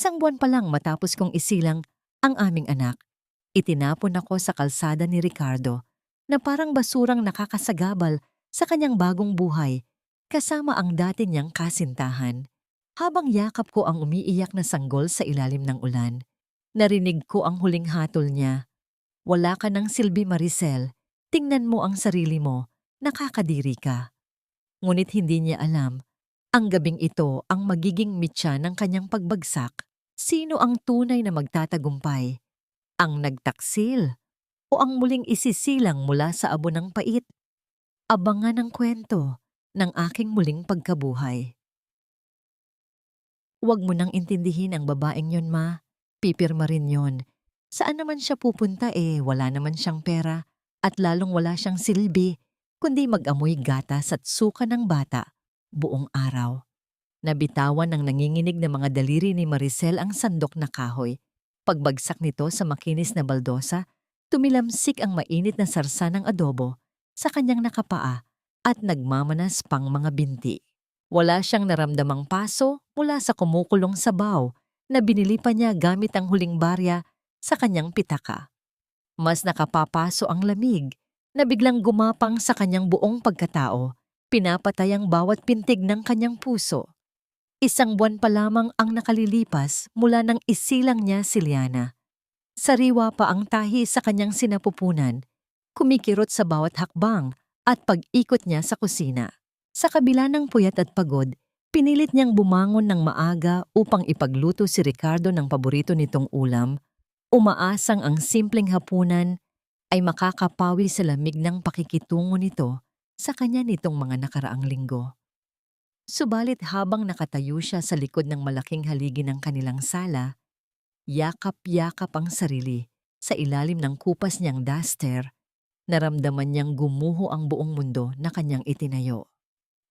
1 buwan pa lang matapos kong isilang ang aming anak, itinapon ako sa kalsada ni Ricardo na parang basurang nakakasagabal sa kanyang bagong buhay kasama ang dati niyang kasintahan. Habang yakap ko ang umiiyak na sanggol sa ilalim ng ulan, narinig ko ang huling hatol niya. Wala ka ng silbi, Maricel. Tingnan mo ang sarili mo. Nakakadiri ka. Ngunit hindi niya alam, ang gabing ito ang magiging mitya ng kanyang pagbagsak. Sino ang tunay na magtatagumpay? Ang nagtaksil o ang muling isisilang mula sa abo ng pait? Abangan ang kwento ng aking muling pagkabuhay. Huwag mo nang intindihin ang babaeng yon, ma. Pipirma rin yon. Saan naman siya pupunta wala naman siyang pera at lalong wala siyang silbi kundi mag-amoy gatas at suka ng bata buong araw. Nabitawan ng nanginginig na mga daliri ni Maricel ang sandok na kahoy. Pagbagsak nito sa makinis na baldosa, tumilamsik ang mainit na sarsa ng adobo sa kanyang nakapaa at nagmamanas pang mga binti. Wala siyang naramdamang paso mula sa kumukulong sabaw na binili pa niya gamit ang huling barya sa kanyang pitaka. Mas nakapapaso ang lamig na biglang gumapang sa kanyang buong pagkatao, pinapatay ang bawat pintig ng kanyang puso. 1 buwan pa lamang ang nakalilipas mula nang isilang niya si Liana. Sariwa pa ang tahi sa kanyang sinapupunan, kumikirot sa bawat hakbang at pag-ikot niya sa kusina. Sa kabila ng puyat at pagod, pinilit niyang bumangon ng maaga upang ipagluto si Ricardo ng paborito nitong ulam, umaasang ang simpleng hapunan ay makakapawi sa lamig ng pakikitungo nito sa kanya nitong mga nakaraang linggo. Subalit habang nakatayo siya sa likod ng malaking haligi ng kanilang sala, yakap-yakap ang sarili sa ilalim ng kupas niyang duster, naramdaman niyang gumuho ang buong mundo na kanyang itinayo.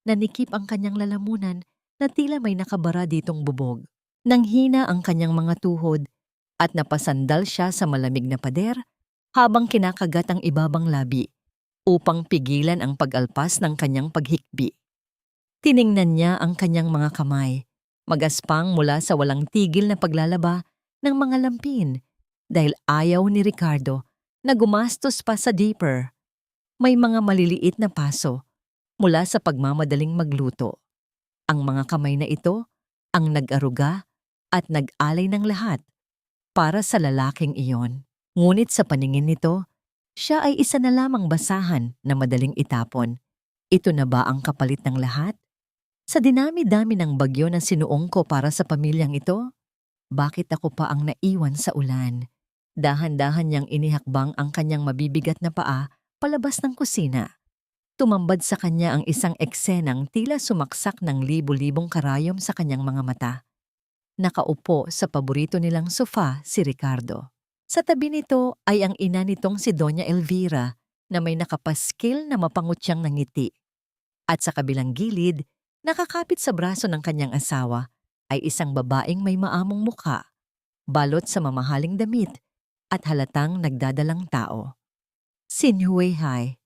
Nanikip ang kanyang lalamunan na tila may nakabara ditong bubog. Nanghina ang kanyang mga tuhod at napasandal siya sa malamig na pader habang kinakagat ang ibabang labi upang pigilan ang pag-alpas ng kanyang paghikbi. Tiningnan niya ang kanyang mga kamay, magaspang mula sa walang tigil na paglalaba ng mga lampin dahil ayaw ni Ricardo na gumastos pa sa dipper. May mga maliliit na paso mula sa pagmamadaling magluto. Ang mga kamay na ito ang nag-aruga at nag-alay ng lahat para sa lalaking iyon. Ngunit sa paningin nito, siya ay isa na lamang basahan na madaling itapon. Ito na ba ang kapalit ng lahat? Sa dinami-dami ng bagyo na sinuong ko para sa pamilyang ito, bakit ako pa ang naiwan sa ulan? Dahan-dahan niyang inihakbang ang kanyang mabibigat na paa palabas ng kusina. Tumambad sa kanya ang isang eksenang tila sumaksak ng libu-libong karayom sa kanyang mga mata. Nakaupo sa paborito nilang sofa si Ricardo. Sa tabi nito ay ang ina nitong si Doña Elvira na may nakapaskil na mapangutyang ngiti. At sa kabilang gilid, nakakapit sa braso ng kanyang asawa ay isang babaeng may maamong mukha, balot sa mamahaling damit at halatang nagdadalang tao. Si Nuehai,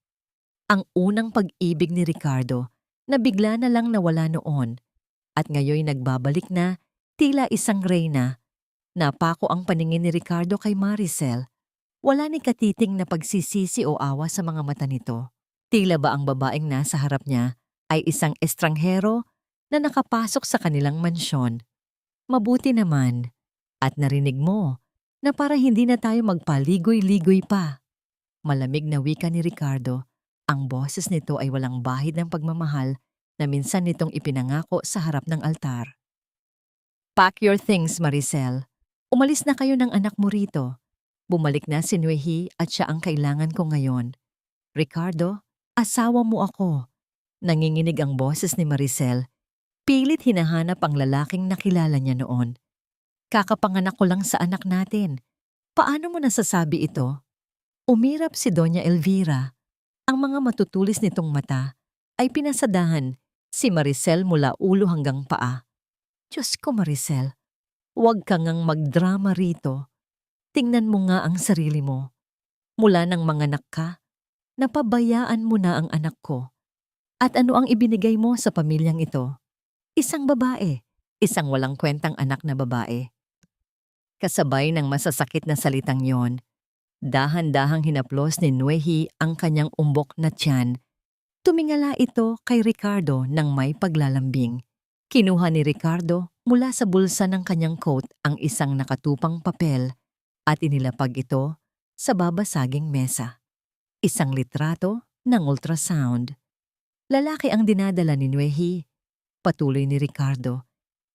ang unang pag-ibig ni Ricardo na bigla na lang nawala noon at ngayoy nagbabalik na tila isang reyna. Napako ang paningin ni Ricardo kay Maricel. Wala ni katiting na pagsisisi o awa sa mga mata nito. Tila ba ang babaeng nasa harap niya ay isang estranghero na nakapasok sa kanilang mansyon. Mabuti naman at narinig mo na para hindi na tayo magpaligoy-ligoy pa. Malamig na wika ni Ricardo. Ang boses nito ay walang bahid ng pagmamahal na minsan nitong ipinangako sa harap ng altar. Pack your things, Maricel. Umalis na kayo ng anak mo rito. Bumalik na si Nuehi at siya ang kailangan ko ngayon. Ricardo, asawa mo ako. Nanginginig ang boses ni Maricel. Pilit hinahanap ang lalaking nakilala niya noon. Kakapanganak ko lang sa anak natin. Paano mo nasasabi ito? Umirap si Doña Elvira. Ang mga matutulis nitong mata ay pinasadahan si Maricel mula ulo hanggang paa. Diyos ko, Maricel. Huwag ka ngang magdrama rito. Tingnan mo nga ang sarili mo. Mula nang manganak ka, napabayaan mo na ang anak ko. At ano ang ibinigay mo sa pamilyang ito? Isang babae, isang walang kwentang anak na babae. Kasabay ng masasakit na salitang yon, dahan-dahang hinaplos ni Nuehi ang kanyang umbok na tiyan. Tumingala ito kay Ricardo ng may paglalambing. Kinuha ni Ricardo mula sa bulsa ng kanyang coat ang isang nakatupang papel at inilapag ito sa babasaging mesa. Isang litrato ng ultrasound. Lalaki ang dinadala ni Nuehi. Patuloy ni Ricardo.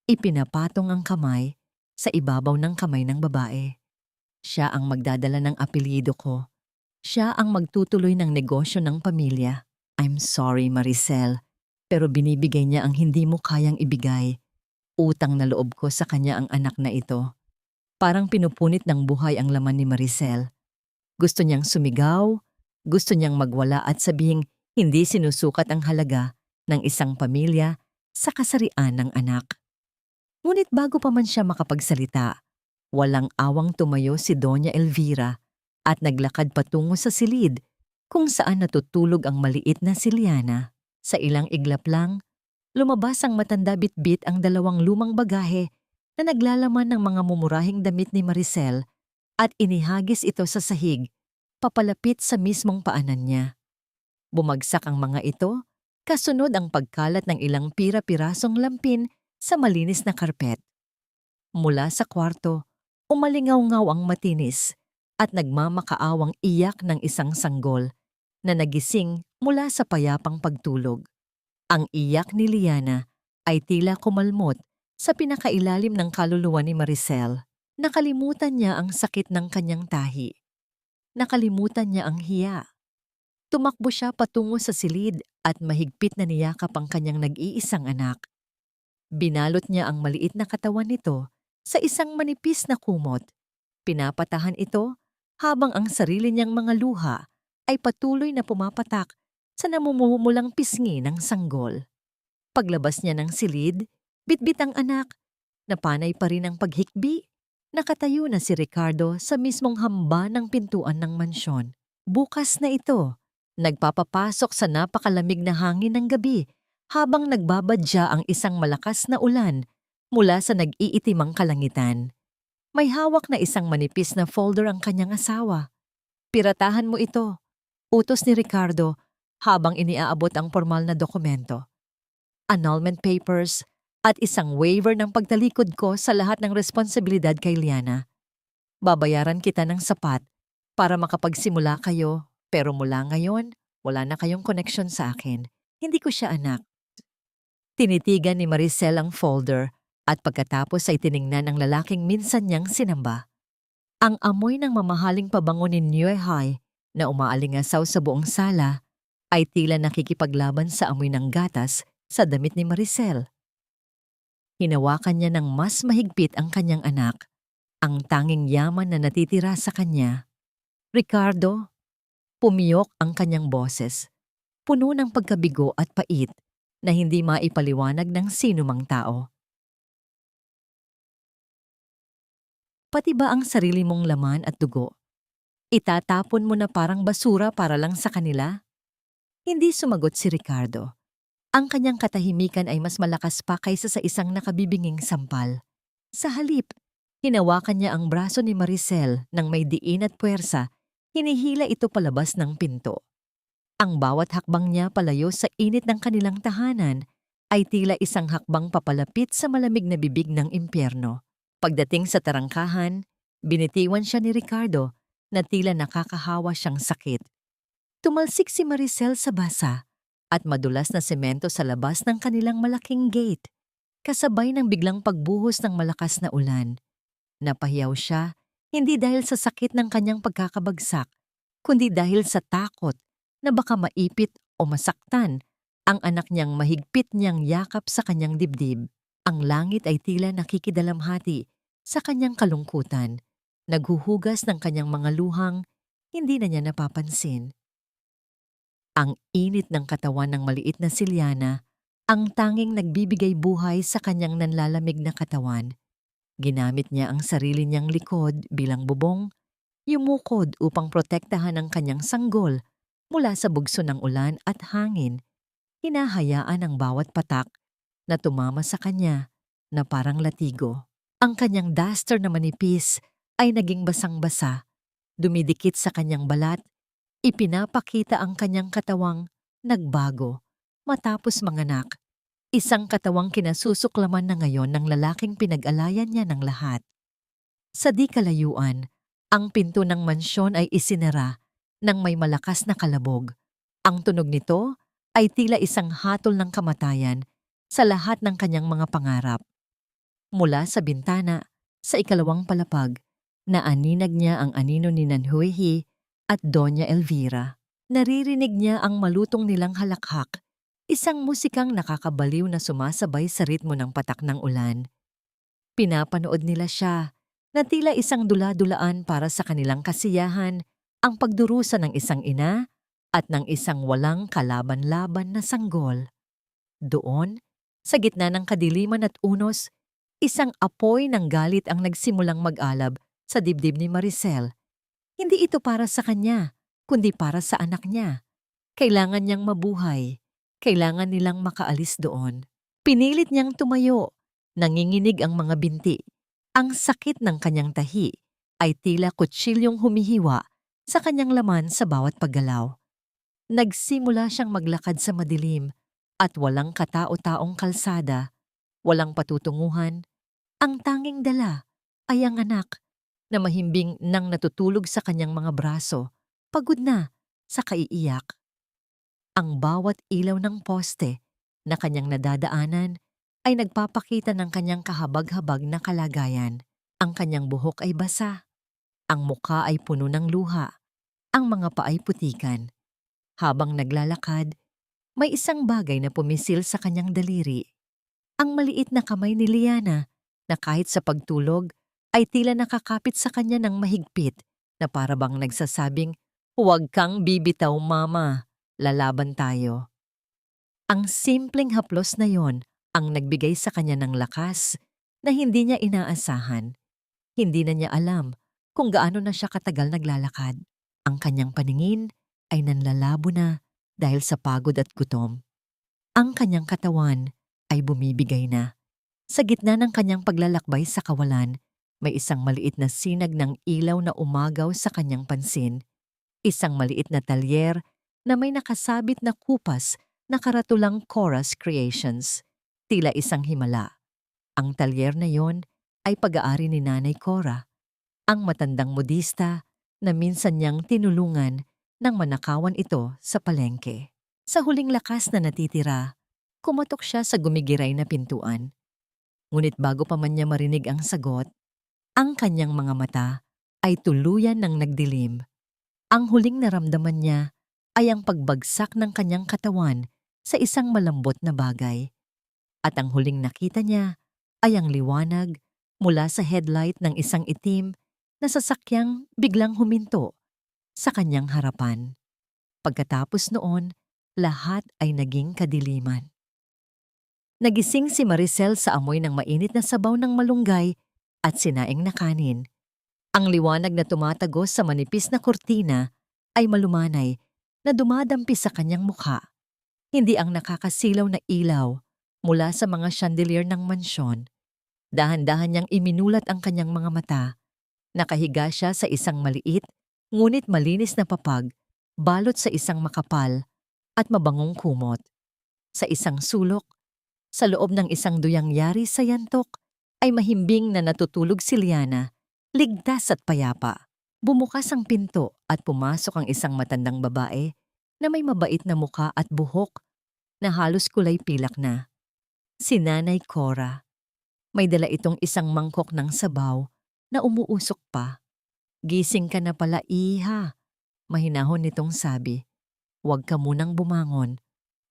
Ipinapatong ang kamay sa ibabaw ng kamay ng babae. Siya ang magdadala ng apelyido ko. Siya ang magtutuloy ng negosyo ng pamilya. I'm sorry, Maricel, pero binibigay niya ang hindi mo kayang ibigay. Utang na loob ko sa kanya ang anak na ito. Parang pinupunit ng buhay ang laman ni Maricel. Gusto niyang sumigaw, gusto niyang magwala at sabihing hindi sinusukat ang halaga ng isang pamilya sa kasarian ng anak. Ngunit bago pa man siya makapagsalita, walang awang tumayo si Doña Elvira at naglakad patungo sa silid kung saan natutulog ang maliit na si Liana. Sa ilang iglap lang, lumabas ang matanda bitbit ang dalawang lumang bagahe na naglalaman ng mga mumurahing damit ni Maricel at inihagis ito sa sahig, papalapit sa mismong paanan niya. Bumagsak ang mga ito, kasunod ang pagkalat ng ilang pira-pirasong lampin sa malinis na karpet. Mula sa kwarto, umalingaw-ngaw ang matinis at nagmamakaawang iyak ng isang sanggol na nagising mula sa payapang pagtulog. Ang iyak ni Liana ay tila kumalmot sa pinakailalim ng kaluluwa ni Maricel. Nakalimutan niya ang sakit ng kanyang tahi. Nakalimutan niya ang hiya. Tumakbo siya patungo sa silid at mahigpit na niyakap ang kanyang nag-iisang anak. Binalot niya ang maliit na katawan nito sa isang manipis na kumot. Pinapatahan ito habang ang sarili niyang mga luha ay patuloy na pumapatak sa namumumulang pisngi ng sanggol. Paglabas niya ng silid, bitbit ang anak, napanay pa rin ang paghikbi. Nakatayo na si Ricardo sa mismong hamba ng pintuan ng mansyon. Bukas na ito, nagpapapasok sa napakalamig na hangin ng gabi habang nagbabadya ang isang malakas na ulan mula sa nag-iitimang kalangitan. May hawak na isang manipis na folder ang kanyang asawa. Piratahan mo ito, utos ni Ricardo habang iniaabot ang formal na dokumento. Annulment papers at isang waiver ng pagtalikod ko sa lahat ng responsibilidad kay Liana. Babayaran kita ng sapat para makapagsimula kayo, pero mula ngayon, wala na kayong connection sa akin. Hindi ko siya anak. Tinitigan ni Maricel ang folder at pagkatapos ay tiningnan ng lalaking minsan niyang sinamba. Ang amoy ng mamahaling pabango ni Nuehi na umaalingasaw sa buong sala ay tila nakikipaglaban sa amoy ng gatas sa damit ni Maricel. Hinawakan niya ng mas mahigpit ang kanyang anak, ang tanging yaman na natitira sa kanya. Ricardo, pumiyok ang kanyang boses, puno ng pagkabigo at pait na hindi maipaliwanag ng sinumang tao. Pati ba ang sarili mong laman at dugo? Itatapon mo na parang basura para lang sa kanila? Hindi sumagot si Ricardo. Ang kanyang katahimikan ay mas malakas pa kaysa sa isang nakabibinging sampal. Sa halip, hinawakan niya ang braso ni Maricel ng may diin at puwersa, hinihila ito palabas ng pinto. Ang bawat hakbang niya palayo sa init ng kanilang tahanan ay tila isang hakbang papalapit sa malamig na bibig ng impyerno. Pagdating sa tarangkahan, binitiwan siya ni Ricardo na tila nakakahawa siyang sakit. Tumalsik si Maricel sa basa at madulas na semento sa labas ng kanilang malaking gate, kasabay ng biglang pagbuhos ng malakas na ulan. Napahiyaw siya, hindi dahil sa sakit ng kanyang pagkakabagsak, kundi dahil sa takot na baka maipit o masaktan ang anak niyang mahigpit niyang yakap sa kanyang dibdib. Ang langit ay tila nakikidalamhati sa kanyang kalungkutan, naghuhugas ng kanyang mga luhang hindi na niya napapansin. Ang init ng katawan ng maliit na si Liana, ang tanging nagbibigay buhay sa kanyang nanlalamig na katawan. Ginamit niya ang sarili niyang likod bilang bubong, yumukod upang protektahan ang kanyang sanggol mula sa bugso ng ulan at hangin. Hinahayaan ang bawat patak na tumama sa kanya na parang latigo. Ang kanyang duster na manipis ay naging basang-basa, dumidikit sa kanyang balat, ipinapakita ang kanyang katawang nagbago matapos manganak. Isang katawang kinasusuklaman na ngayon ng lalaking pinag-alayan niya ng lahat. Sa di kalayuan, ang pinto ng mansyon ay isinara nang may malakas na kalabog. Ang tunog nito ay tila isang hatol ng kamatayan sa lahat ng kanyang mga pangarap. Mula sa bintana, sa ikalawang palapag, naaninag niya ang anino ni Nanhuihi at Doña Elvira. Naririnig niya ang malutong nilang halakhak, isang musikang nakakabaliw na sumasabay sa ritmo ng patak ng ulan. Pinapanood nila siya na tila isang dula-dulaan para sa kanilang kasiyahan ang pagdurusa ng isang ina at ng isang walang kalaban-laban na sanggol. Doon, sa gitna ng kadiliman at unos, isang apoy ng galit ang nagsimulang mag-alab sa dibdib ni Maricel. Hindi ito para sa kanya, kundi para sa anak niya. Kailangan niyang mabuhay. Kailangan nilang makaalis doon. Pinilit niyang tumayo. Nanginginig ang mga binti. Ang sakit ng kanyang tahi ay tila kutsilyong humihiwa sa kanyang laman sa bawat paggalaw. Nagsimula siyang maglakad sa madilim at walang katao-taong kalsada, walang patutunguhan. Ang tanging dala ay ang anak na mahimbing nang natutulog sa kanyang mga braso, pagod na sa kaiiyak. Ang bawat ilaw ng poste na kanyang nadadaanan ay nagpapakita ng kanyang kahabag-habag na kalagayan. Ang kanyang buhok ay basa, ang mukha ay puno ng luha, ang mga paa ay putikan. Habang naglalakad, may isang bagay na pumisil sa kanyang daliri. Ang maliit na kamay ni Liana na kahit sa pagtulog ay tila nakakapit sa kanya ng mahigpit na parabang nagsasabing, "Huwag kang bibitaw, mama. Lalaban tayo." Ang simpleng haplos na yon ang nagbigay sa kanya ng lakas na hindi niya inaasahan. Hindi na niya alam kung gaano na siya katagal naglalakad. Ang kanyang paningin ay nanlalabo na dahil sa pagod at gutom. Ang kanyang katawan ay bumibigay na. Sa gitna ng kanyang paglalakbay sa kawalan, may isang maliit na sinag ng ilaw na umagaw sa kanyang pansin. Isang maliit na talyer na may nakasabit na kupas na karatulang Cora's Creations. Tila isang himala. Ang talyer na yon ay pag-aari ni Nanay Cora, ang matandang modista na minsan niyang tinulungan nang manakawan ito sa palengke. Sa huling lakas na natitira, kumatok siya sa gumigiray na pintuan. Ngunit bago pa man niya marinig ang sagot, ang kanyang mga mata ay tuluyan ng nagdilim. Ang huling naramdaman niya ay ang pagbagsak ng kanyang katawan sa isang malambot na bagay. At ang huling nakita niya ay ang liwanag mula sa headlight ng isang itim na sasakyang biglang huminto sa kanyang harapan. Pagkatapos noon, lahat ay naging kadiliman. Nagising si Maricel sa amoy ng mainit na sabaw ng malunggay at sinaing na kanin. Ang liwanag na tumatagos sa manipis na kurtina ay malumanay na dumadampi sa kanyang mukha. Hindi ang nakakasilaw na ilaw mula sa mga chandelier ng mansyon. Dahan-dahan niyang iminulat ang kanyang mga mata. Nakahiga siya sa isang maliit, ngunit malinis na papag, balot sa isang makapal at mabangong kumot. Sa isang sulok, sa loob ng isang duyang yari sa yantok, ay mahimbing na natutulog si Liana, ligtas at payapa. Bumukas ang pinto at pumasok ang isang matandang babae na may mabait na muka at buhok na halos kulay pilak na. Si Nanay Cora. May dala itong isang mangkok ng sabaw na umuusok pa. "Gising ka na pala, iha," mahinahon nitong sabi. "Huwag ka munang bumangon.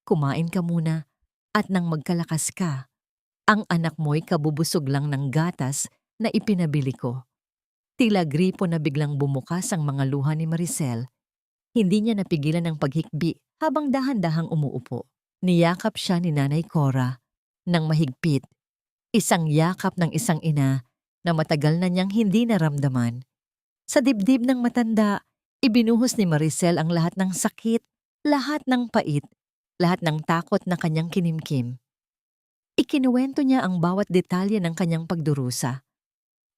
Kumain ka muna at nang magkalakas ka, ang anak mo'y kabubusog lang ng gatas na ipinabili ko." Tila gripo na biglang bumukas ang mga luha ni Maricel. Hindi niya napigilan ang paghikbi habang dahan-dahang umuupo. Niyakap siya ni Nanay Cora ng mahigpit. Isang yakap ng isang ina na matagal na niyang hindi naramdaman. Sa dibdib ng matanda, ibinuhos ni Maricel ang lahat ng sakit, lahat ng pait, lahat ng takot na kanyang kinimkim. Ikinuwento niya ang bawat detalye ng kanyang pagdurusa.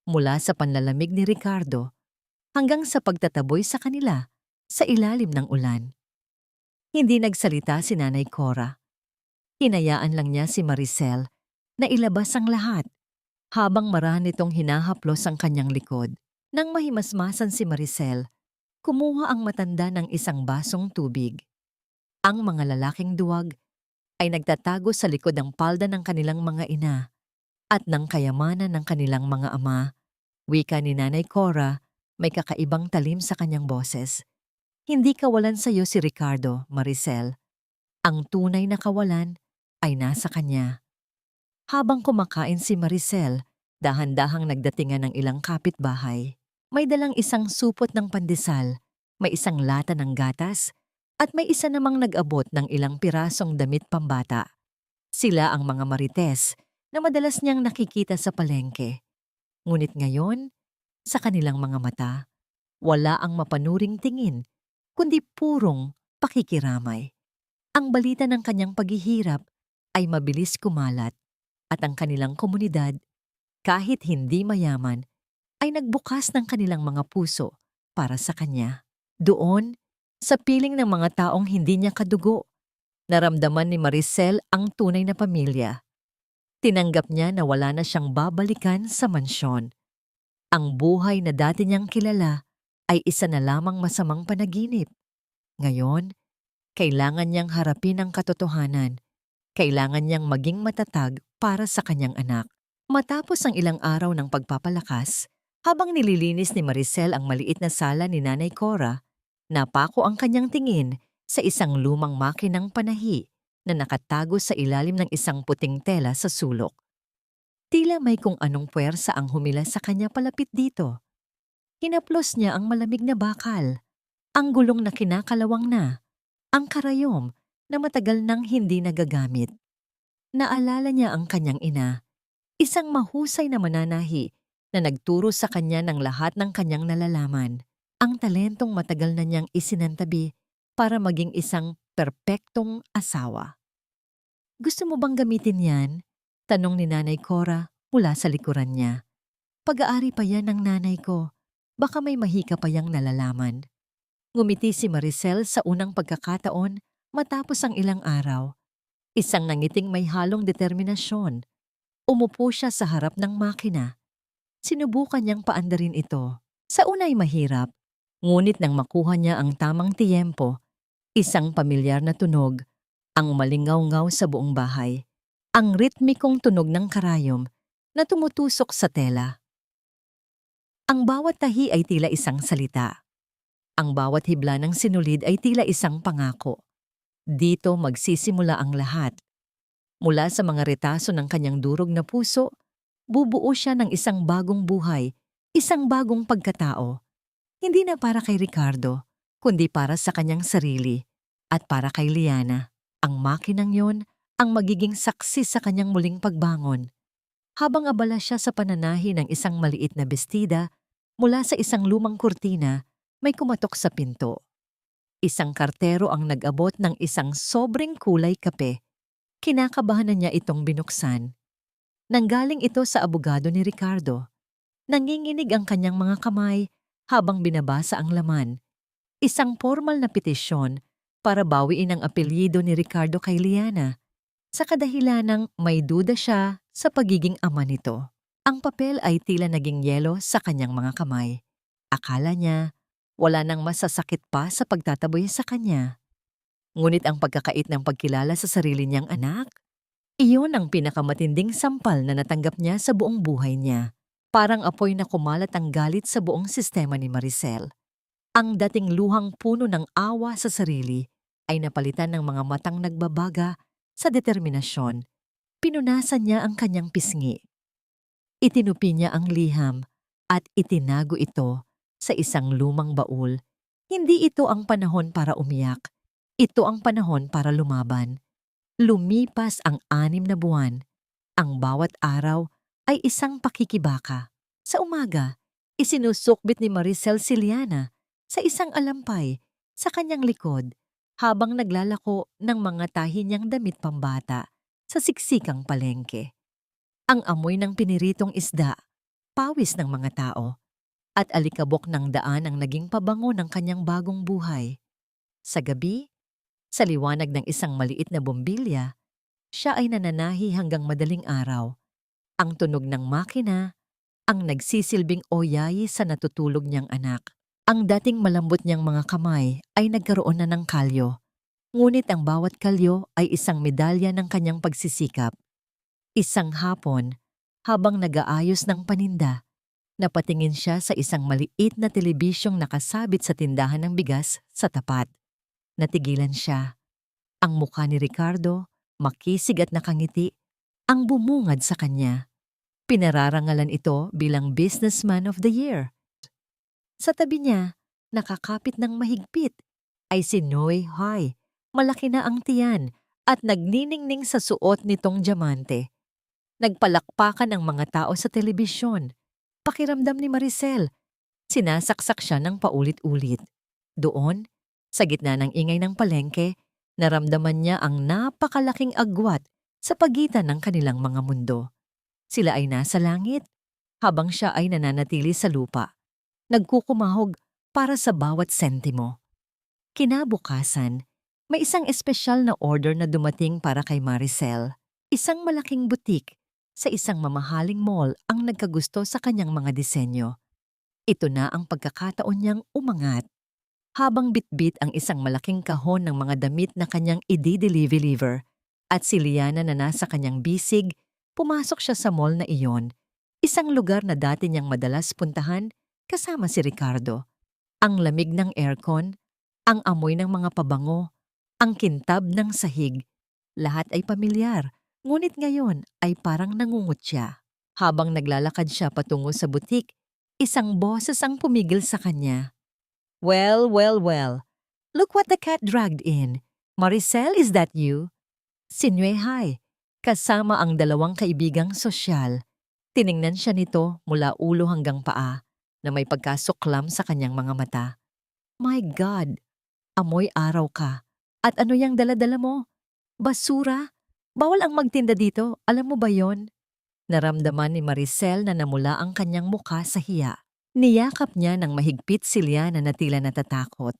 mula sa panlalamig ni Ricardo hanggang sa pagtataboy sa kanila sa ilalim ng ulan. Hindi nagsalita si Nanay Cora. Hinayaan lang niya si Maricel na ilabas ang lahat habang marahan nitong hinahaplos ang kanyang likod. Nang mahimasmasan si Maricel, kumuha ang matanda ng isang basong tubig. Ang mga lalaking duwag ay nagtatago sa likod ng palda ng kanilang mga ina at ng kayamanan ng kanilang mga ama. Wika ni Nanay Cora, may kakaibang talim sa kanyang boses. Hindi kawalan sa iyo si Ricardo, Maricel. Ang tunay na kawalan ay nasa kanya. Habang kumakain si Maricel, dahan-dahang nagdatingan ng ilang kapitbahay. May dalang isang supot ng pandesal, may isang lata ng gatas, at may isa namang nag-abot ng ilang pirasong damit pambata. Sila ang mga marites na madalas niyang nakikita sa palengke. Ngunit ngayon, sa kanilang mga mata, wala ang mapanuring tingin, kundi purong pakikiramay. Ang balita ng kanyang paghihirap ay mabilis kumalat at ang kanilang komunidad, kahit hindi mayaman, ay nagbukas ng kanilang mga puso para sa kanya. Doon, sa piling ng mga taong hindi niya kadugo, naramdaman ni Maricel ang tunay na pamilya. Tinanggap niya na wala na siyang babalikan sa mansyon. Ang buhay na dati niyang kilala ay isa na lamang masamang panaginip. Ngayon, kailangan niyang harapin ang katotohanan. Kailangan niyang maging matatag para sa kanyang anak. Matapos ang ilang araw ng pagpapalakas, habang nililinis ni Maricel ang maliit na sala ni Nanay Cora, napako ang kanyang tingin sa isang lumang makinang panahi na nakatago sa ilalim ng isang puting tela sa sulok. Tila may kung anong puwersa ang humila sa kanya palapit dito. Hinaplos niya ang malamig na bakal, ang gulong na kinakalawang na, ang karayom na matagal nang hindi nagagamit. Naalala niya ang kanyang ina, isang mahusay na mananahi na nagturo sa kanya ng lahat ng kanyang nalalaman, ang talentong matagal na niyang isinantabi para maging isang perpektong asawa. "Gusto mo bang gamitin yan?" tanong ni Nanay Cora mula sa likuran niya. "Pag-aari pa yan ng nanay ko. Baka may mahika pa yang nalalaman." Ngumiti si Maricel sa unang pagkakataon matapos ang ilang araw. Isang nangiting may halong determinasyon. Umupo siya sa harap ng makina. Sinubukan niyang paandarin ito. Sa unay mahirap, ngunit nang makuha niya ang tamang tiyempo, isang pamilyar na tunog, ang malingaw-ngaw sa buong bahay, ang ritmikong tunog ng karayom na tumutusok sa tela. Ang bawat tahi ay tila isang salita. Ang bawat hibla ng sinulid ay tila isang pangako. Dito magsisimula ang lahat. Mula sa mga retaso ng kanyang durog na puso, bubuo siya ng isang bagong buhay, isang bagong pagkatao. Hindi na para kay Ricardo, kundi para sa kanyang sarili at para kay Liana. Ang makinang yon ang magiging saksi sa kanyang muling pagbangon. Habang abala siya sa pananahi ng isang maliit na bestida, mula sa isang lumang kurtina, may kumatok sa pinto. Isang kartero ang nag-abot ng isang sobrang kulay kape. Kinakabahan na niya itong binuksan. Nanggaling ito sa abogado ni Ricardo. Nanginginig ang kanyang mga kamay habang binabasa ang laman. Isang formal na petisyon para bawiin ang apelyido ni Ricardo kay Liana sa kadahilanang may duda siya sa pagiging ama nito. Ang papel ay tila naging yelo sa kanyang mga kamay. Akala niya wala nang masasakit pa sa pagtataboy sa kanya. Ngunit ang pagkakait ng pagkilala sa sarili niyang anak, iyon ang pinakamatinding sampal na natanggap niya sa buong buhay niya. Parang apoy na kumalat ang galit sa buong sistema ni Maricel. Ang dating luhang puno ng awa sa sarili ay napalitan ng mga matang nagbabaga sa determinasyon. Pinunasan niya ang kanyang pisngi. Itinupi niya ang liham at itinago ito sa isang lumang baul. Hindi ito ang panahon para umiyak. Ito ang panahon para lumaban. Lumipas ang 6 na buwan. Ang bawat araw ay isang pakikibaka. Sa umaga, isinusukbit ni Maricel si Liana sa isang alampay sa kanyang likod habang naglalako ng mga tahi niyang damit pambata sa siksikang palengke. Ang amoy ng piniritong isda, pawis ng mga tao, at alikabok ng daan ang naging pabango ng kanyang bagong buhay. Sa gabi, sa liwanag ng isang maliit na bombilya, siya ay nananahi hanggang madaling araw. Ang tunog ng makina, ang nagsisilbing oyayi sa natutulog niyang anak. Ang dating malambot niyang mga kamay ay nagkaroon na ng kalyo. Ngunit ang bawat kalyo ay isang medalya ng kanyang pagsisikap. Isang hapon, habang nag-aayos ng paninda, napatingin siya sa isang maliit na telebisyong nakasabit sa tindahan ng bigas sa tapat. Natigilan siya. Ang mukha ni Ricardo, makisig at nakangiti, ang bumungad sa kanya. Pinararangalan ito bilang Businessman of the Year. Sa tabi niya, nakakapit ng mahigpit, ay si Noe Hai. Malaki na ang tiyan at nagniningning sa suot nitong diamante. Nagpalakpakan ang mga tao sa telebisyon. Pakiramdam ni Maricel, sinasaksak siya ng paulit-ulit. Doon, sa gitna ng ingay ng palengke, naramdaman niya ang napakalaking agwat sa pagitan ng kanilang mga mundo. Sila ay nasa langit, habang siya ay nananatili sa lupa. Nagkukumahog para sa bawat sentimo. Kinabukasan, may isang espesyal na order na dumating para kay Maricel. Isang malaking butik sa isang mamahaling mall ang nagkagusto sa kanyang mga disenyo. Ito na ang pagkakataon niyang umangat. Habang bitbit ang isang malaking kahon ng mga damit na kanyang i-deliver at si Liana na nasa kanyang bisig, pumasok siya sa mall na iyon, isang lugar na dati niyang madalas puntahan kasama si Ricardo. Ang lamig ng aircon, ang amoy ng mga pabango, ang kintab ng sahig, lahat ay pamilyar, ngunit ngayon ay parang nangungutya. Habang naglalakad siya patungo sa butik, isang boses ang pumigil sa kanya. Well, well, well. Look what the cat dragged in. Maricel, is that you? Si Nue Hai, kasama ang dalawang kaibigang sosyal. Tiningnan siya nito mula ulo hanggang paa, na may pagkasuklam sa kanyang mga mata. My God! Amoy araw ka. At ano yang dala-dala mo? Basura? Bawal ang magtinda dito, alam mo ba yon? Naramdaman ni Maricel na namula ang kanyang mukha sa hiya. Niyakap niya ng mahigpit si Liana na tila natatakot.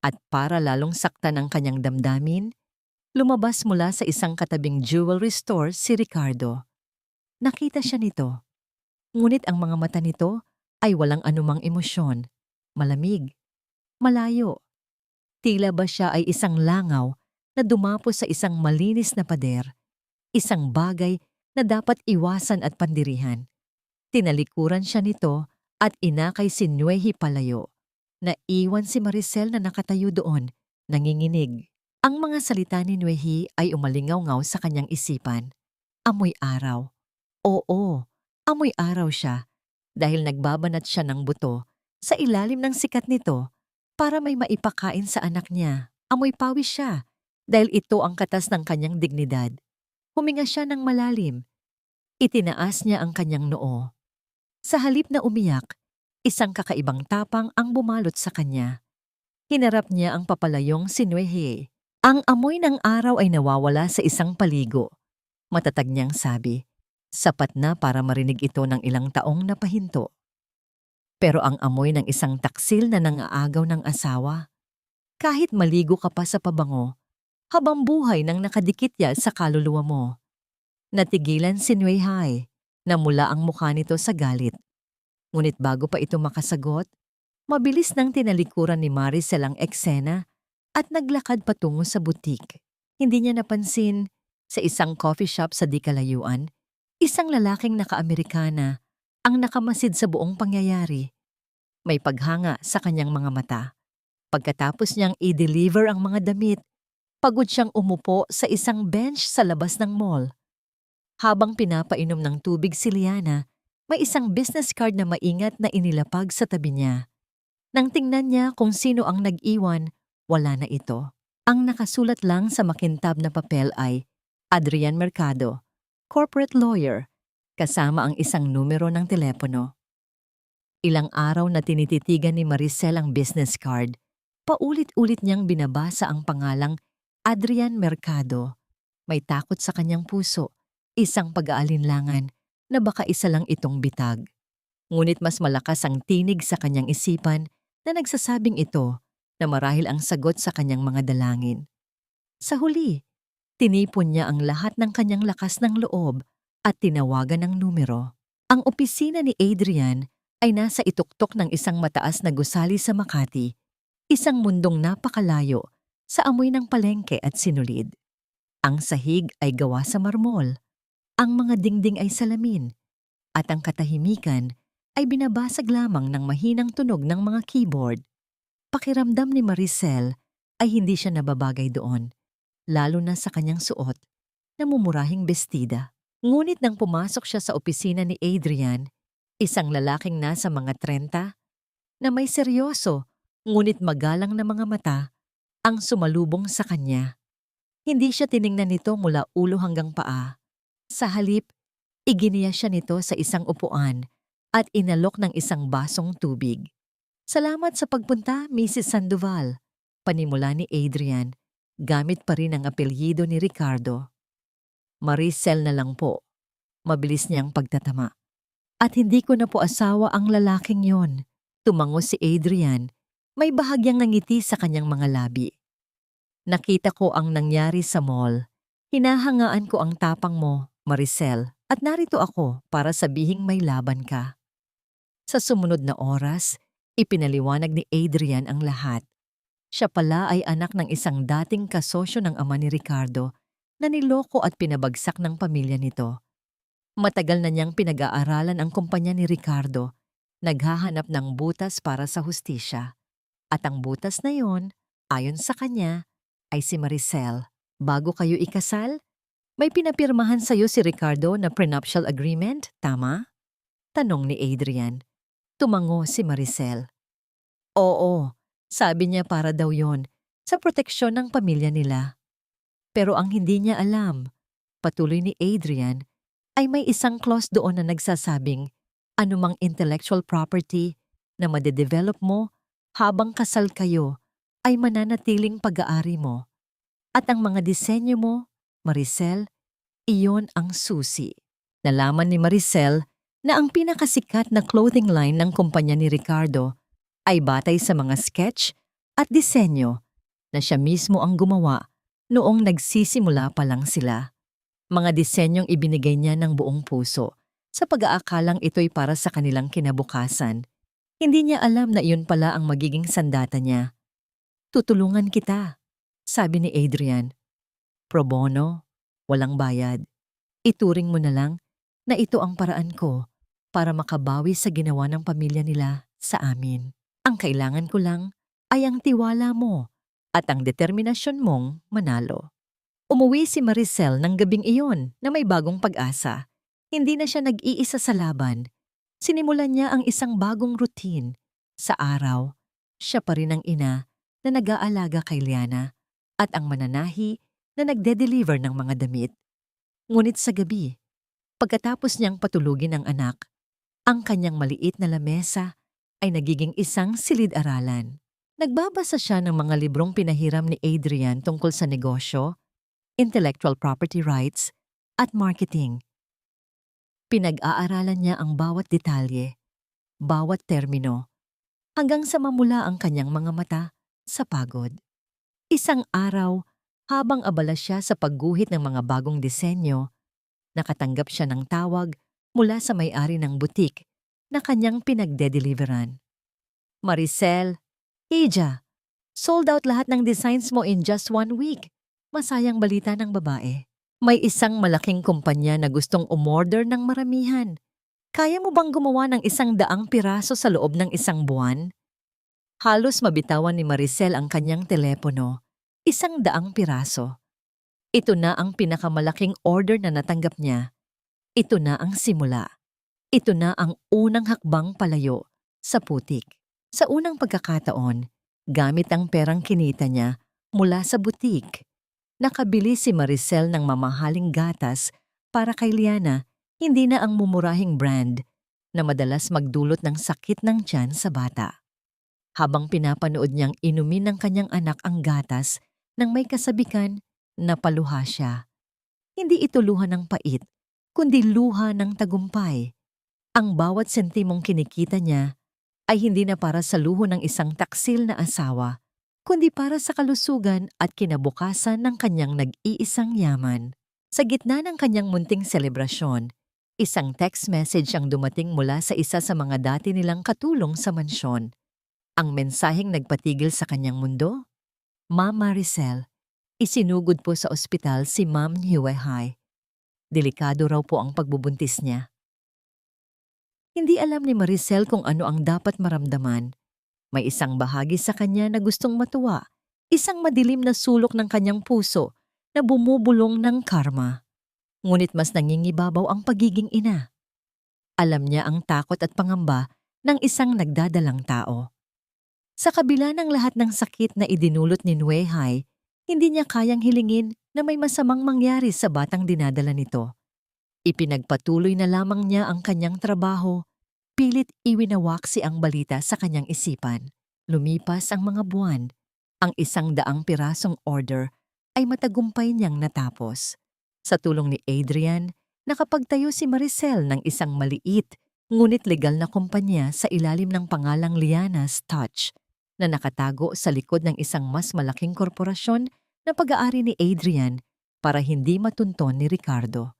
At para lalong saktan ang kanyang damdamin, lumabas mula sa isang katabing jewelry store si Ricardo. Nakita siya nito. Ngunit ang mga mata nito ay walang anumang emosyon. Malamig. Malayo. Tila ba siya ay isang langaw na dumapo sa isang malinis na pader. Isang bagay na dapat iwasan at pandirihan. Tinalikuran siya nito at inakay si Nuehi palayo. Naiwan si Maricel na nakatayo doon, nanginginig. Ang mga salita ni Nuehi ay umalingaw-ngaw sa kanyang isipan. Amoy araw. Oo, amoy araw siya. Dahil nagbabanat siya ng buto sa ilalim ng sikat nito para may maipakain sa anak niya. Amoy pawis siya dahil ito ang katas ng kanyang dignidad. Huminga siya ng malalim. Itinaas niya ang kanyang noo. Sa halip na umiyak, isang kakaibang tapang ang bumalot sa kanya. Hinarap niya ang papalayong si Nuehe. Ang amoy ng araw ay nawawala sa isang paligo. Matatag niyang sabi. Sapat na para marinig ito ng ilang taong napahinto. Pero ang amoy ng isang taksil na nangaagaw ng asawa, kahit maligo ka pa sa pabango, habang buhay nang nakadikit yan sa kaluluwa mo. Natigilan si Nue Hai, namula ang mukha nito sa galit. Ngunit bago pa ito makasagot, mabilis nang tinalikuran ni Maricel ang eksena at naglakad patungo sa butik. Hindi niya napansin, sa isang coffee shop sa di kalayuan, isang lalaking naka-Amerikana ang nakamasid sa buong pangyayari. May paghanga sa kanyang mga mata. Pagkatapos niyang i-deliver ang mga damit, pagod siyang umupo sa isang bench sa labas ng mall. Habang pinapainom ng tubig si Liana, may isang business card na maingat na inilapag sa tabi niya. Nang tingnan niya kung sino ang nag-iwan, wala na ito. Ang nakasulat lang sa makintab na papel ay Adrian Mercado, corporate lawyer, kasama ang isang numero ng telepono. Ilang araw na tinititigan ni Maricel ang business card, paulit-ulit niyang binabasa ang pangalang Adrian Mercado. May takot sa kanyang puso, isang pag-aalinlangan na baka isa lang itong bitag. Ngunit mas malakas ang tinig sa kanyang isipan na nagsasabing ito na marahil ang sagot sa kanyang mga dalangin. Sa huli, tinipon niya ang lahat ng kanyang lakas ng loob at tinawagan ng numero. Ang opisina ni Adrian ay nasa ituktok ng isang mataas na gusali sa Makati, isang mundong napakalayo sa amoy ng palengke at sinulid. Ang sahig ay gawa sa marmol, ang mga dingding ay salamin, at ang katahimikan ay binabasag lamang ng mahinang tunog ng mga keyboard. Pakiramdam ni Maricel ay hindi siya nababagay doon, lalo na sa kanyang suot na mumurahing bestida. Ngunit nang pumasok siya sa opisina ni Adrian, isang lalaking nasa mga 30 na may seryoso ngunit magalang na mga mata ang sumalubong sa kanya. Hindi siya tiningnan nito mula ulo hanggang paa. Sa halip, iginiya siya nito sa isang upuan at inalok ng isang basong tubig. "Salamat sa pagpunta, Mrs. Sandoval," panimula ni Adrian, gamit pa rin ang apelyido ni Ricardo. "Maricel na lang po," mabilis niyang pagtatama. "At hindi ko na po asawa ang lalaking yon." Tumango si Adrian, may bahagyang nangiti sa kanyang mga labi. "Nakita ko ang nangyari sa mall. Hinahangaan ko ang tapang mo, Maricel, at narito ako para sabihing may laban ka." Sa sumunod na oras, ipinaliwanag ni Adrian ang lahat. Siya pala ay anak ng isang dating kasosyo ng ama ni Ricardo na niloko at pinabagsak ng pamilya nito. Matagal na niyang pinag-aaralan ang kumpanya ni Ricardo, naghahanap ng butas para sa hustisya. At ang butas na yon, ayon sa kanya, ay si Maricel. "Bago kayo ikasal, may pinapirmahan sa'yo si Ricardo na prenuptial agreement, tama?" tanong ni Adrian. Tumango si Maricel. "Oo, sabi niya para daw yon sa proteksyon ng pamilya nila." Pero ang hindi niya alam, patuloy ni Adrian, ay may isang clause doon na nagsasabing anumang intellectual property na madedevelop mo habang kasal kayo ay mananatiling pag-aari mo. At ang mga disenyo mo, Maricel, iyon ang susi. Nalaman ni Maricel na ang pinakasikat na clothing line ng kumpanya ni Ricardo ay batay sa mga sketch at disenyo na siya mismo ang gumawa noong nagsisimula pa lang sila. Mga disenyong ibinigay niya ng buong puso sa pag-aakalang ito'y para sa kanilang kinabukasan. Hindi niya alam na iyon pala ang magiging sandata niya. "Tutulungan kita," sabi ni Adrian. "Pro bono, walang bayad. Ituring mo na lang na ito ang paraan ko para makabawi sa ginawa ng pamilya nila sa amin. Ang kailangan ko lang ay ang tiwala mo at ang determinasyon mong manalo." Umuwi si Maricel ng gabing iyon na may bagong pag-asa. Hindi na siya nag-iisa sa laban. Sinimulan niya ang isang bagong routine. Sa araw, siya pa rin ang ina na nag-aalaga kay Liana at ang mananahi na nagde-deliver ng mga damit. Ngunit sa gabi, pagkatapos niyang patulugin ang anak, ang kanyang maliit na lamesa ay nagiging isang silid-aralan. Nagbabasa siya ng mga librong pinahiram ni Adrian tungkol sa negosyo, intellectual property rights, at marketing. Pinag-aaralan niya ang bawat detalye, bawat termino, hanggang sa mamula ang kanyang mga mata sa pagod. Isang araw, habang abala siya sa pagguhit ng mga bagong disenyo, nakatanggap siya ng tawag mula sa may-ari ng butik na kanyang pinagde-deliveran. "Maricel, Ija, sold out lahat ng designs mo in just 1 week." Masayang balita ng babae. "May isang malaking kumpanya na gustong umorder ng maramihan. Kaya mo bang gumawa ng 100 piraso sa loob ng 1 buwan?" Halos mabitawan ni Maricel ang kanyang telepono. 100 piraso. Ito na ang pinakamalaking order na natanggap niya. Ito na ang simula. Ito na ang unang hakbang palayo sa putik. Sa unang pagkakataon, gamit ang perang kinita niya mula sa butik, nakabili si Maricel ng mamahaling gatas para kay Liana, hindi na ang mumurahing brand na madalas magdulot ng sakit ng tiyan sa bata. Habang pinapanood niyang inumin ng kanyang anak ang gatas nang may kasabikan, napaluha siya. Hindi ito luha ng pait, kundi luha ng tagumpay. Ang bawat sentimong kinikita niya ay hindi na para sa luho ng isang taksil na asawa, kundi para sa kalusugan at kinabukasan ng kanyang nag-iisang yaman. Sa gitna ng kanyang munting selebrasyon, isang text message ang dumating mula sa isa sa mga dati nilang katulong sa mansyon. Ang mensaheng nagpatigil sa kanyang mundo? Ma'am Maricel, isinugod po sa ospital si Ma'am Huehai. Delikado raw po ang pagbubuntis niya. Hindi alam ni Maricel kung ano ang dapat maramdaman. May isang bahagi sa kanya na gustong matuwa, isang madilim na sulok ng kanyang puso na bumubulong ng karma. Ngunit mas nangingibabaw ang pagiging ina. Alam niya ang takot at pangamba ng isang nagdadalang tao. Sa kabila ng lahat ng sakit na idinulot ni Nuehai, hindi niya kayang hilingin na may masamang mangyari sa batang dinadala nito. Ipinagpatuloy na lamang niya ang kanyang trabaho, pilit iwinawaksi ang balita sa kanyang isipan. Lumipas ang mga buwan, ang 100 pirasong order ay matagumpay niyang natapos. Sa tulong ni Adrian, nakapagtayo si Maricel ng isang maliit ngunit legal na kumpanya sa ilalim ng pangalang Liana's Touch na nakatago sa likod ng isang mas malaking korporasyon na pag-aari ni Adrian para hindi matunton ni Ricardo.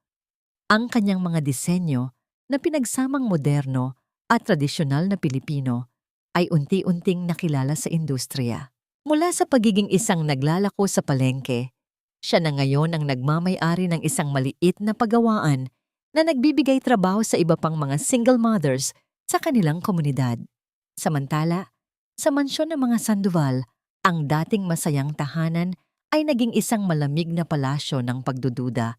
Ang kanyang mga disenyo na pinagsamang moderno at tradisyonal na Pilipino ay unti-unting nakilala sa industriya. Mula sa pagiging isang naglalako sa palengke, siya na ngayon ang nagmamay-ari ng isang maliit na pagawaan na nagbibigay trabaho sa iba pang mga single mothers sa kanilang komunidad. Samantala, sa mansyon ng mga Sandoval, ang dating masayang tahanan ay naging isang malamig na palasyo ng pagdududa.